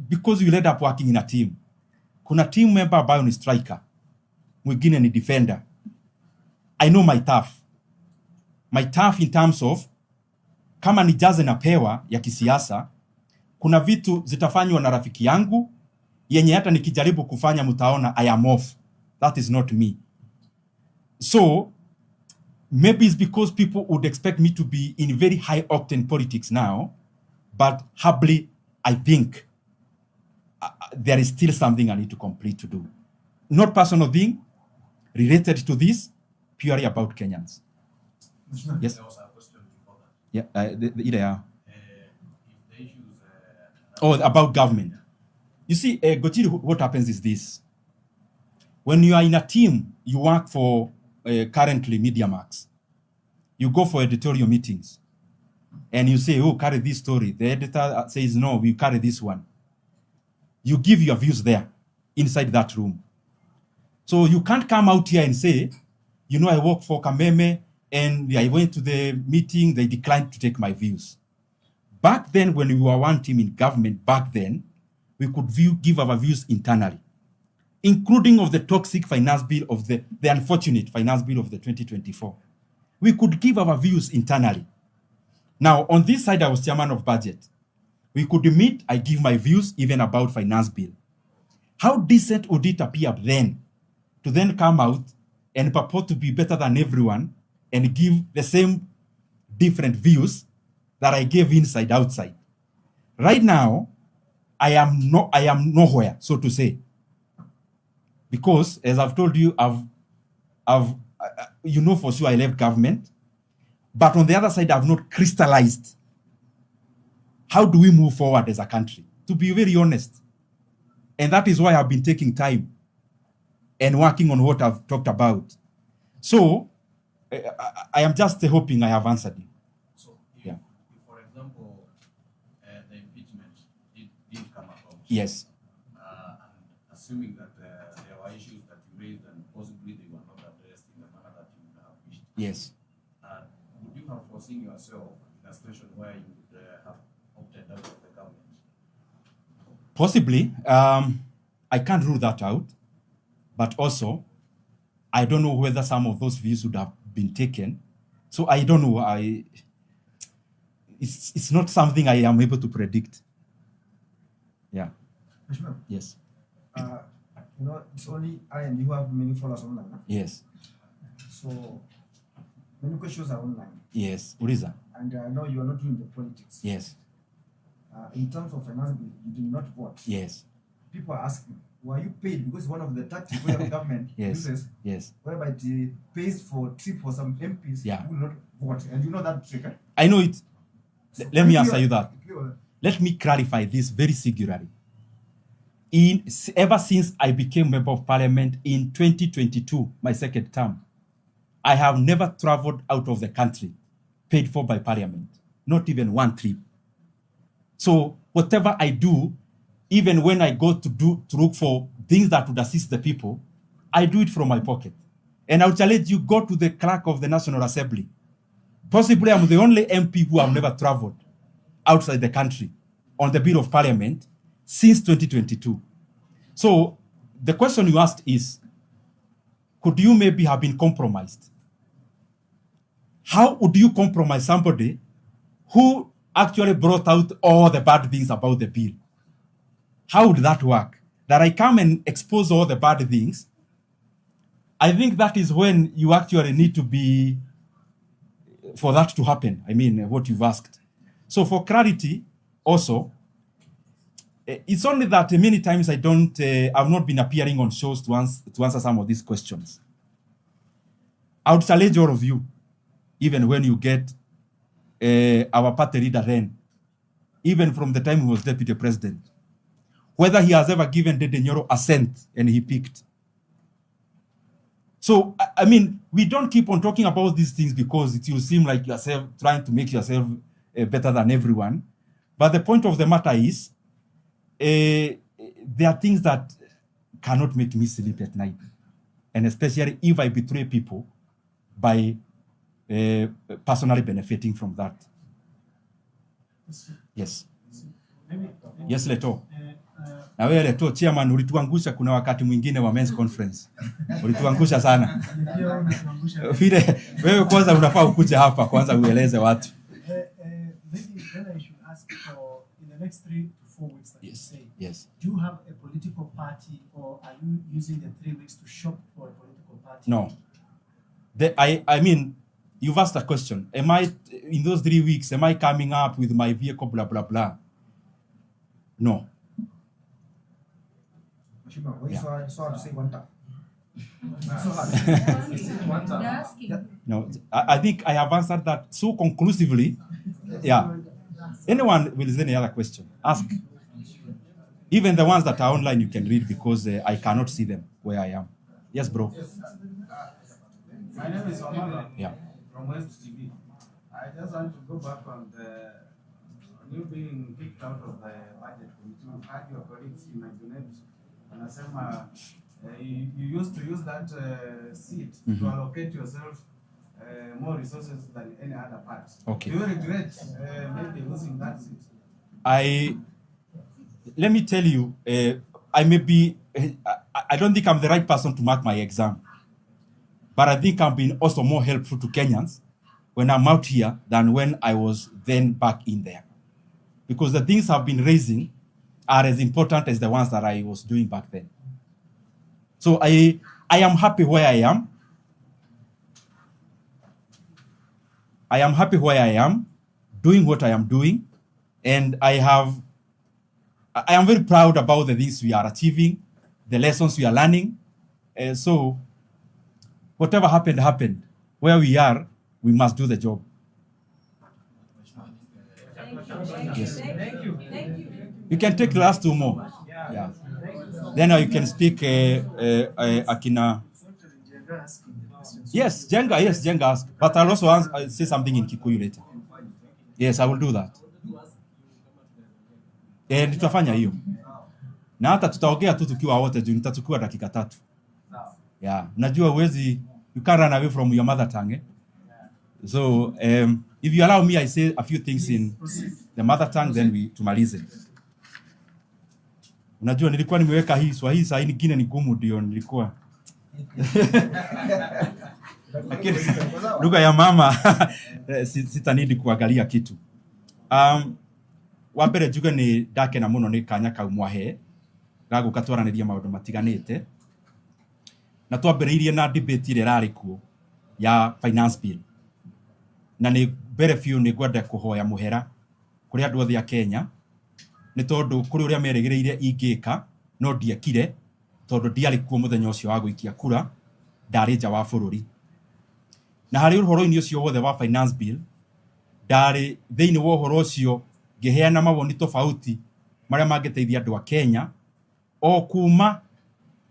because you ended up working in a team, kuna team member ambayo ni striker, mwingine ni defender. I know my tough. My tough in terms of, kama ni jaze na pewa ya kisiasa, kuna vitu zitafanywa na rafiki yangu, yenye hata nikijaribu kufanya mtaona I am off. That is not me. So, maybe it's because people would expect me to be in very high octane politics now, but humbly, I think there is still something I need to complete to do. Not personal thing, related to this, purely about Kenyans. Yes? There was a question before that. Yeah, If the issues... about government. You see, Gojiri, what happens is this. When you are in a team, you work for currently Media Max. You go for editorial meetings. And you say, oh, carry this story. The editor says, no, we carry this one. You give your views there, inside that room. So you can't come out here and say, I work for Kameme, and I went to the meeting, they declined to take my views. Back then, when we were one team in government, we could give our views internally, including of the toxic finance bill of the unfortunate finance bill of the 2024. We could give our views internally. Now, on this side, I was chairman of budget. We could meet, I give my views even about finance bill. How decent would it appear then to then come out and purport to be better than everyone and give the same different views that I gave inside, outside? Right now, I am nowhere, so to say. Because, as I've told you, for sure I left government. But on the other side, I've not crystallized how do we move forward as a country, to be very honest. And that is why I've been taking time and working on what I've talked about. So, I am just hoping I have answered you. So, if for example, the impeachment did come about. Yes. And assuming that there were issues that you raised and possibly they were not addressed in the manner that you would have wished. Yes. Would you have foreseen yourself in a situation where you would have opted out of the government? Possibly. I can't rule that out. but also I don't know whether some of those views would have been taken. So I don't know. It's not something I am able to predict. Yeah. Yes. It's only I and you have many followers online. Huh? Yes. So many questions are online. Yes. Uriza. And I know you are not doing the politics. Yes. In terms of finance bill, you did not vote. Yes. People are asking, were you paid? Because one of the tactics where the government uses, whereby it pays for trip for some MPs who will not vote. And you know that trick, eh? I know it. So let me answer you that. Let me clarify this very singularly. Ever since I became member of parliament in 2022, my second term, I have never traveled out of the country paid for by parliament, not even one trip. So whatever I do, even when I go to look for things that would assist the people, I do it from my pocket. And I'll challenge you, go to the clerk of the National Assembly. Possibly I'm the only MP who have never traveled outside the country on the bill of parliament since 2022. So the question you asked is, could you maybe have been compromised? How would you compromise somebody who actually brought out all the bad things about the bill? How would that work? That I come and expose all the bad things? I think that is when you actually need to be, for that to happen. I mean, what you've asked. So for clarity, also, it's only that many times I've not been appearing on shows to answer some of these questions. I would challenge all of you, even when you get our party leader then, even from the time he was deputy president, whether he has ever given Ndindi Nyoro a cent and he picked. So, I mean, we don't keep on talking about these things because it will seem like yourself trying to make yourself better than everyone. But the point of the matter is, there are things that cannot make me sleep at night. And especially if I betray people by personally benefiting from that. Yes. Yes, Leto. Na wewe Leto, chairman, ulituangusha kuna wakati mwingine wa men's conference. Ulituangusha sana. Vile wewe kwanza unafaa ukuje hapa kwanza ueleze watu. Maybe then I should ask for in the next 3 to 4 weeks that you say. Yes. Do you have a political party or are you using the 3 weeks to shop for a political party? No. I mean, you've asked a question. Am I, in those 3 weeks, am I coming up with my vehicle, blah, blah, blah? No. No, I think I have answered that so conclusively. Yeah. Anyone will any other question? Ask. Even the ones that are online, you can read because I cannot see them where I am. Yes, bro. My name is Omar. Yeah. From West TV. I just want to go back on you being kicked out of the budget committee. You had your colleagues in Nigeria. Anasema you used to use that seat to allocate yourself more resources than any other part. Okay. Do you regret maybe losing that seat? Let me tell you, I don't think I'm the right person to mark my exam, but I think I've been also more helpful to Kenyans when I'm out here than when I was then back in there. Because the things I've been raising are as important as the ones that I was doing back then. So I am happy where I am. I am happy where I am, doing what I am doing, and I am very proud about the things we are achieving, the lessons we are learning. So whatever happened. Where we are, we must do the job. Yes. Thank you. You can take the last 2 more. Yeah. Then you can speak Akina. Yes, Jenga ask. But I'll also say something in Kikuyu later. Yes, I will do that. Tutafanya hiyo. Na hata tutaongea tu tukiwa wote juu nitachukua dakika 3. Yeah, najua you can't run away from your mother tongue. So, if you allow me, I say a few things in the mother tongue, then tumalize. Unajua nilikuwa nimeweka hii Swahili, saa hii nyingine ni gumu ndio nilikuwa Lakini lugha ya mama sitanidi kuangalia kitu. Wa mbere njuge ni ndakena muno ni kanya kau mwahe gagu katwaraniria maundu matiganite na twambiriirie na debate ile rari kuo ya finance bill na ni mbere few ni gwenda kuhoya muhera kuri andu othe a Kenya ni tondu kuri uria meregereire ingika no ndiekire tondu ndiari kuo muthenya ucio wa guikia kura ndari nja wa bururi na hari uhoro-ini ucio wothe wa finance bill ndari thiini wa uhoro ucio ngiheana mawoni tofauti maria mangiteithia andu a Kenya o kuma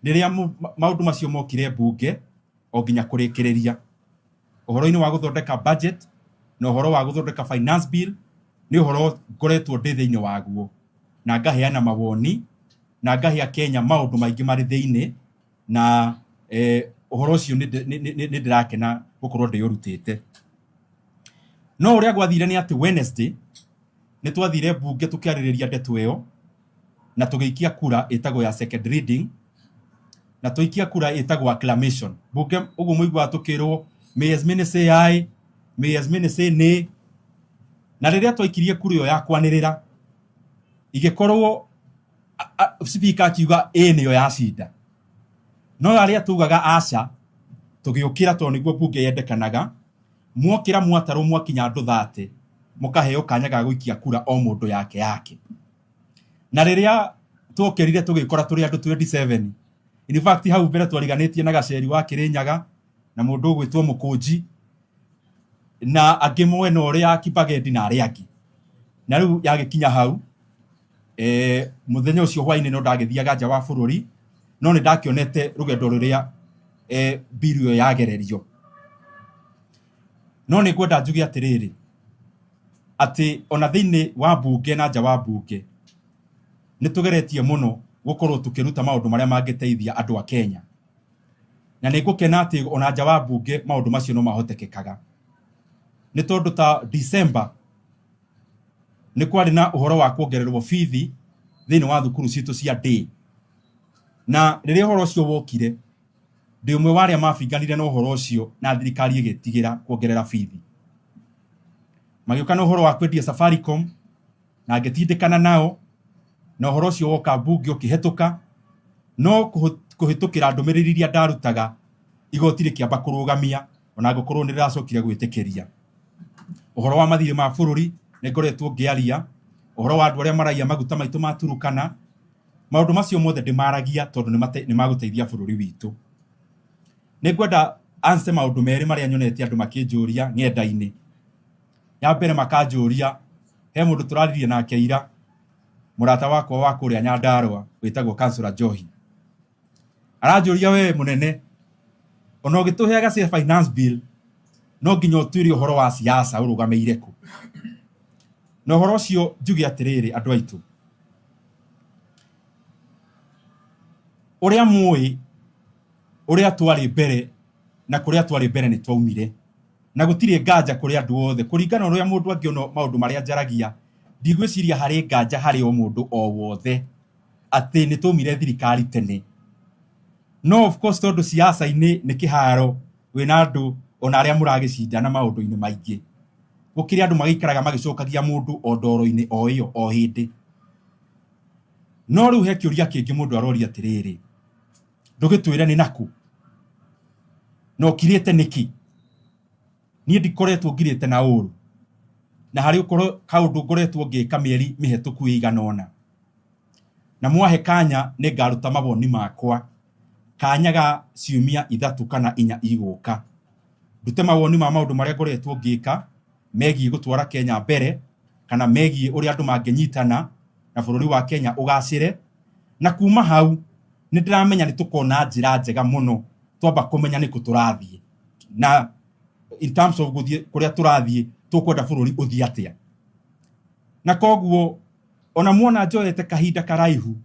riria maundu macio mokire bunge o nginya kurikiriria uhoro-ini wa guthondeka budget na uhoro wa guthondeka finance bill ni uhoro ngoretwo ndi thiini waguo na ngaheana mawoni na ngahia Kenya maundu maingi mari thiini na uhoro ucio ni ndirakena gukorwo ndiyurutite no uria gwathire ni ati Wednesday ni twathire bunge tukiaririria ndeto iyo na tugiikia kura itago ya second reading na tuikia kura itago acclamation bunge ugu muigwa tukirwo may as many say aye may as many say nay na riria twaikirie kura iyo ya kwanirira igikorwo speaker akiuga niyo yacinda no aria tugaga aca tugiukira to niguo bunge yendekanaga mwokira mwataro mwakinya andu 30 mukaheo kanya ga guikia kura o mundu yake na riria twokerire tugikora turi andu 27 in fact hau mbere twariganitie na gaceri wa Kirinyaga na mundu ugwitwo Mukunji na angi mwena uria Kibagedi na aria angi na riu yagikinya hau muthenya ucio hwaini no ndagithiaga nja wa bururi no ni ndakionete rugendo ruria bill yagererio no ni gwenda njuge atiriri ati ona thiini wa bunge na nja wa bunge ni tugeretie muno gukorwo tukiruta maundu maria mangiteithia andu a Kenya na ni gukena ati ona nja wa bunge maundu macio no mahotekekaga ni tondu ta December ni kwari na uhoro wa kuongererwo fithi thiini wa thukuru citu cia day na riria uhoro ucio wokire ndi umwe waria mabinganire na uhoro ucio na thirikari igitigira kuongerera fithi magiuka na uhoro wa kwendia Safaricom na ngitindikana nao na uhoro ucio woka bunge ukihetuka no kuhitukira ndumiriri iria ndarutaga igoti rikiamba kurugamia ona gukorwo ndiracokire gwitikiria uhoro wa mathire ma bururi ni ngoretwo ngiaria uhoro wa andu aria maraia maguta maitu maturukana maundu macio mothe ndimaragia tondu ni maguteithia bururi witu ni ngwenda anse maundu meri maria nyonete andu makinjuria ng'enda-ini ya mbere makanjuria he mundu turaririe nake ira murata wakwa wa kuria Nyandarua witagwo Councillor Johi aranjuria we munene ona ugituheaga cia finance bill no nginya utwiri uhoro wa siasa urugameire ku no uhoro ucio njuge atiriri andu aitu uria mui uria twari mbere na kuria twari mbere ni twaumire na gutire nganja kuria andu othe kuringana uria mundu angiona maundu maria njaragia ndigwiciria hari nganja hari o mundu o wothe ati ni tumire thirikari tene no of course tondu siasa ini ni kiharo wina andu ona aria muragicinda na maundu-ini maingi gukiri andu magikaraga magicokagia mundu o ndoro-ini o iyo o hindi no riu he kiuria kingi mundu aroria atiriri ndugitwire ni naku no kirite niki ni ndikoretwo ngirite na uru na hari ukoro kaundu ngoretwo ngika mieri mihetuku iganona na mwahe kanya ni ngaruta maboni makwa kanya ga ciumia 3 kana 4 iguka ndute mawoni ma maundu maria ngoretwo ngika megie gutwara Kenya mbere kana megie uri andu mangenyitana na bururi wa Kenya ugacire na kuma hau ni ndiramenya ni tukona njira njega muno twamba kumenya ni kuturathie na in terms of guthie kuria turathie tukwenda bururi uthie atia na koguo ona muona njoyete kahinda karaihu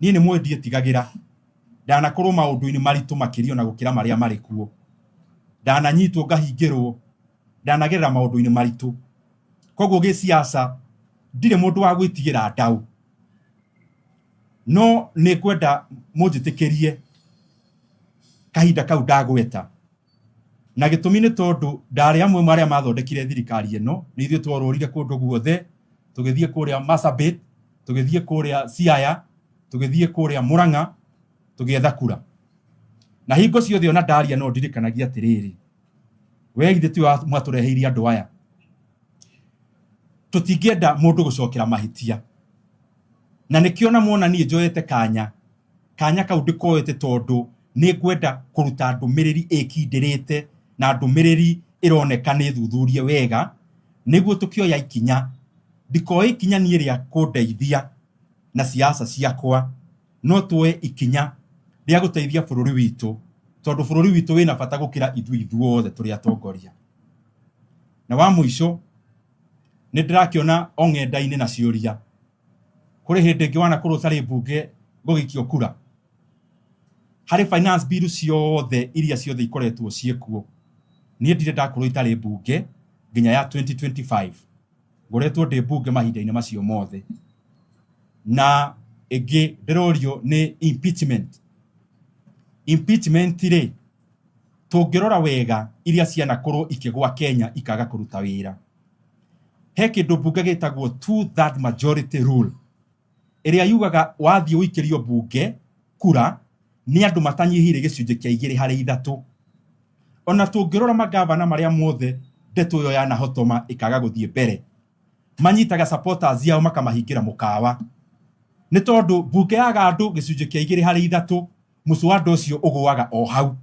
ni ni mwendie tigagira ndana korwo maundu-ini maritu makirio na gukira maria mari kuo ndana nyitwo ngahingirwo ndanagerera maundu-ini maritu koguo gi siasa ndire mundu wa gwitigira ndau no ni kwenda munjitikirie kahinda kau ndagweta na gitumi ni tondu ndari amwe maria mathondekire thirikari eno ni ithuĩ tworũrire kũndũ guothe tũgĩthiĩ kũrĩa Marsabit tũgĩthiĩ kũrĩa Siaya tũgĩthiĩ kũrĩa Murang'a tũgĩetha kura na hingo ciothe ona ndaria no ndirikanagia atiriri we githĩ ti mwatũreheire andũ aya tũtingĩenda mũndũ gũcokera mahitia na nĩkĩona muona niĩ njoyete kanya kau ndikoete tondu nĩ ngwenda kũruta ndũmĩrĩri ĩkindĩrĩte na ndũmĩrĩri ĩroneka nĩ thuthurie wega nĩguo tũkĩoya ikinya ndikoe ikinya niĩ rĩa kũndeithia na siasa ciakwa no tuoe ikinya rĩa gũteithia bũrũri witũ tondu bũrũri witũ wĩna bata gũkĩra ithuothe tũrĩ atongoria na wa mũico nĩ ndĩrakĩona ong'enda-inĩ na ciũria kũrĩ hĩndĩ ĩngĩ wanakũrwo ũtarĩ mbunge gũgĩikio kura harĩ finance bill ciothe iria ciothe ikoretwo ciĩkuo niĩ ndirĩ ndakorwo itarĩ mbunge nginya ya 2025 ngoretwo ndĩ mbunge mahinda-inĩ macio mothe na ĩngĩ ndĩrorio nĩ impeachment rĩ tũngĩrora wega iria cianakorwo ikĩgwa Kenya ikaga kũruta wĩra he kĩndũ mbunge gĩtagwo 2/3 majority rule ĩrĩa yugaga wathiĩ ũikĩrio mbunge kura ni andũ matanyihire gĩcunjĩ kĩa 2/3 ona tũngĩrora magavana marĩa mothe ndeto yo yanahotoma ikaga gũthiĩ mbere manyitaga supporters yao makamahingira mũkawa nĩ tondu mbunge yaga andũ gĩcunjĩ kĩa 2/3 mũswada ũcio ũgũaga o hau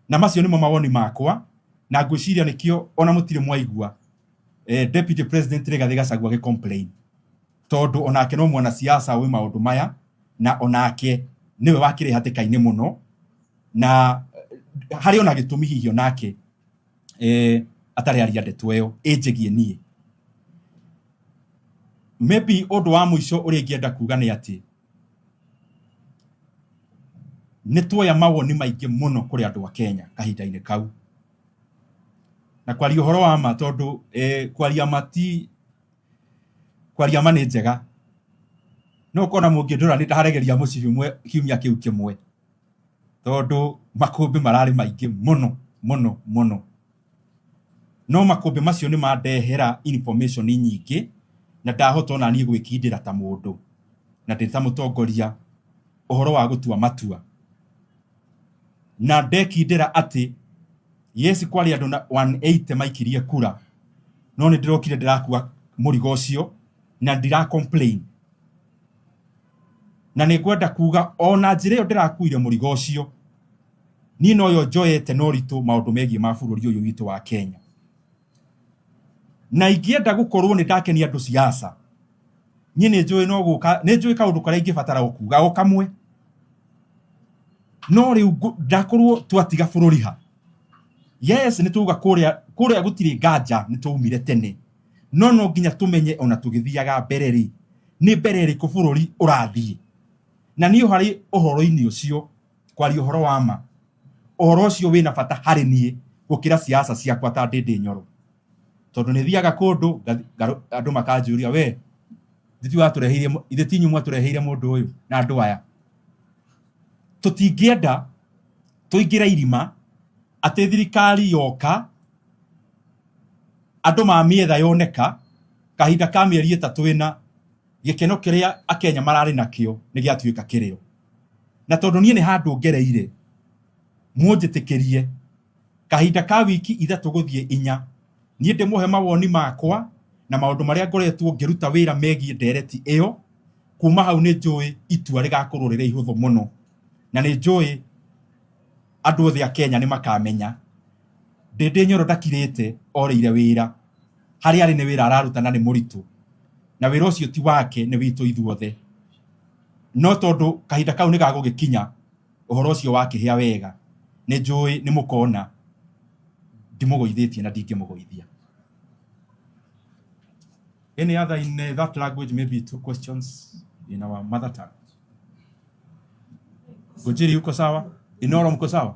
na macio nĩmo mawoni makwa na ngwĩciria nĩkĩo ona mũtirĩ mwaigua deputy president Rigathĩ Gachagua complain tondu onake no mwana siasa wĩ maũndũ maya na onake niwe wakĩrĩ hatĩka-inĩ mũno na harĩ ona gĩtũmi hihi onake atarĩ aria ndeto ĩyo ĩnjĩgie niĩ maybe ũndũ wa mũico ũrĩa ingĩenda kuga nĩ atĩ nĩ tuoya mawoni maingĩ mũno kũrĩ andũ a Kenya kahinda-inĩ kau na kwaria ũhoro wa ma tondu kwaria ma nĩ njega no kona mũngĩndora nĩ ndaharegeria mũcibi kiumia kĩu kĩmwe tondu makũmbĩ mararĩ maingĩ mũno no makũmbĩ macio nĩ mandehera information nyingĩ na ndahota ona niĩ gwĩkindĩra ta mũndũ na ndĩ ta mũtongoria ũhoro wa gũtua matua na ndekindĩra atĩ yes kwari andũ 180 maikirie kura no nĩ ndĩrokire ndĩrakua mũrigo ũcio na ndira complain na nĩ ngwenda kuga ona njĩra ĩyo ndĩrakuire mũrigo ũcio niĩ no yo njoyete no ritũ maũndũ megiĩ ma bũrũri ũyũ witũ wa Kenya na ingĩenda gũkorwo nĩ ndakenia andũ siasa niĩ nĩ njũĩ kaũndũ karĩa ingĩbatara gũkuga o kamwe no rĩu ndakorwo twatiga bũrũri ha yes nĩ tuga kũrĩa gũtirĩ nganja nĩ twaumire tene no nginya tũmenye ona tũgĩthiaga mbere rĩ nĩ mbere rĩkũ bũrũri ũrathiĩ na niĩ harĩ ũhoro-inĩ ũcio kwaria ũhoro wa ma ũhoro ũcio wĩna bata harĩ niĩ gũkĩra siasa ciakwa ta Ndindi Nyoro tondu nĩ thiaga kũndũ andũ makanjũria we ithe ti inyuĩ mwatũreheire mũndũ ũyũ na andũ aya tũtingĩenda tũingĩre irima atĩ thirikari yoka andũ mamĩetha yoneka kahinda ka mĩeri 3 ĩna gĩkeno kĩrĩa akenya mararĩ nakĩo nĩ gĩatuĩka kĩrĩo na tondu niĩ nĩ handũ ngereire mũnjĩtĩkĩrie kahinda ka wiki 3 gũthiĩ 4 niĩ ndĩmũhe mawoni makwa na maũndũ marĩa ngoretwo ngĩruta wĩra megiĩ ndereti ĩyo kuma hau nĩ njũĩ itua rĩgakorwo rĩrĩ ihũthũ mũno na nĩ njũĩ andũ othe a Kenya nĩ makamenya Ndindi Nyoro ndakirĩte orĩire wĩra harĩa arĩ nĩ wĩra araruta na nĩ mũritũ na wĩra ũcio ti wake nĩ witũ ithuothe no tondu kahinda kau nĩ gagũgĩkinya ũhoro ũcio wakĩhĩa wega nĩ njũĩ nĩ mũkona ndimũgũithĩtie na ndingĩmũgũithia. Any other in that language, maybe 2 questions in our mother tongue. Gojiri uko sawa? Inoro mko sawa?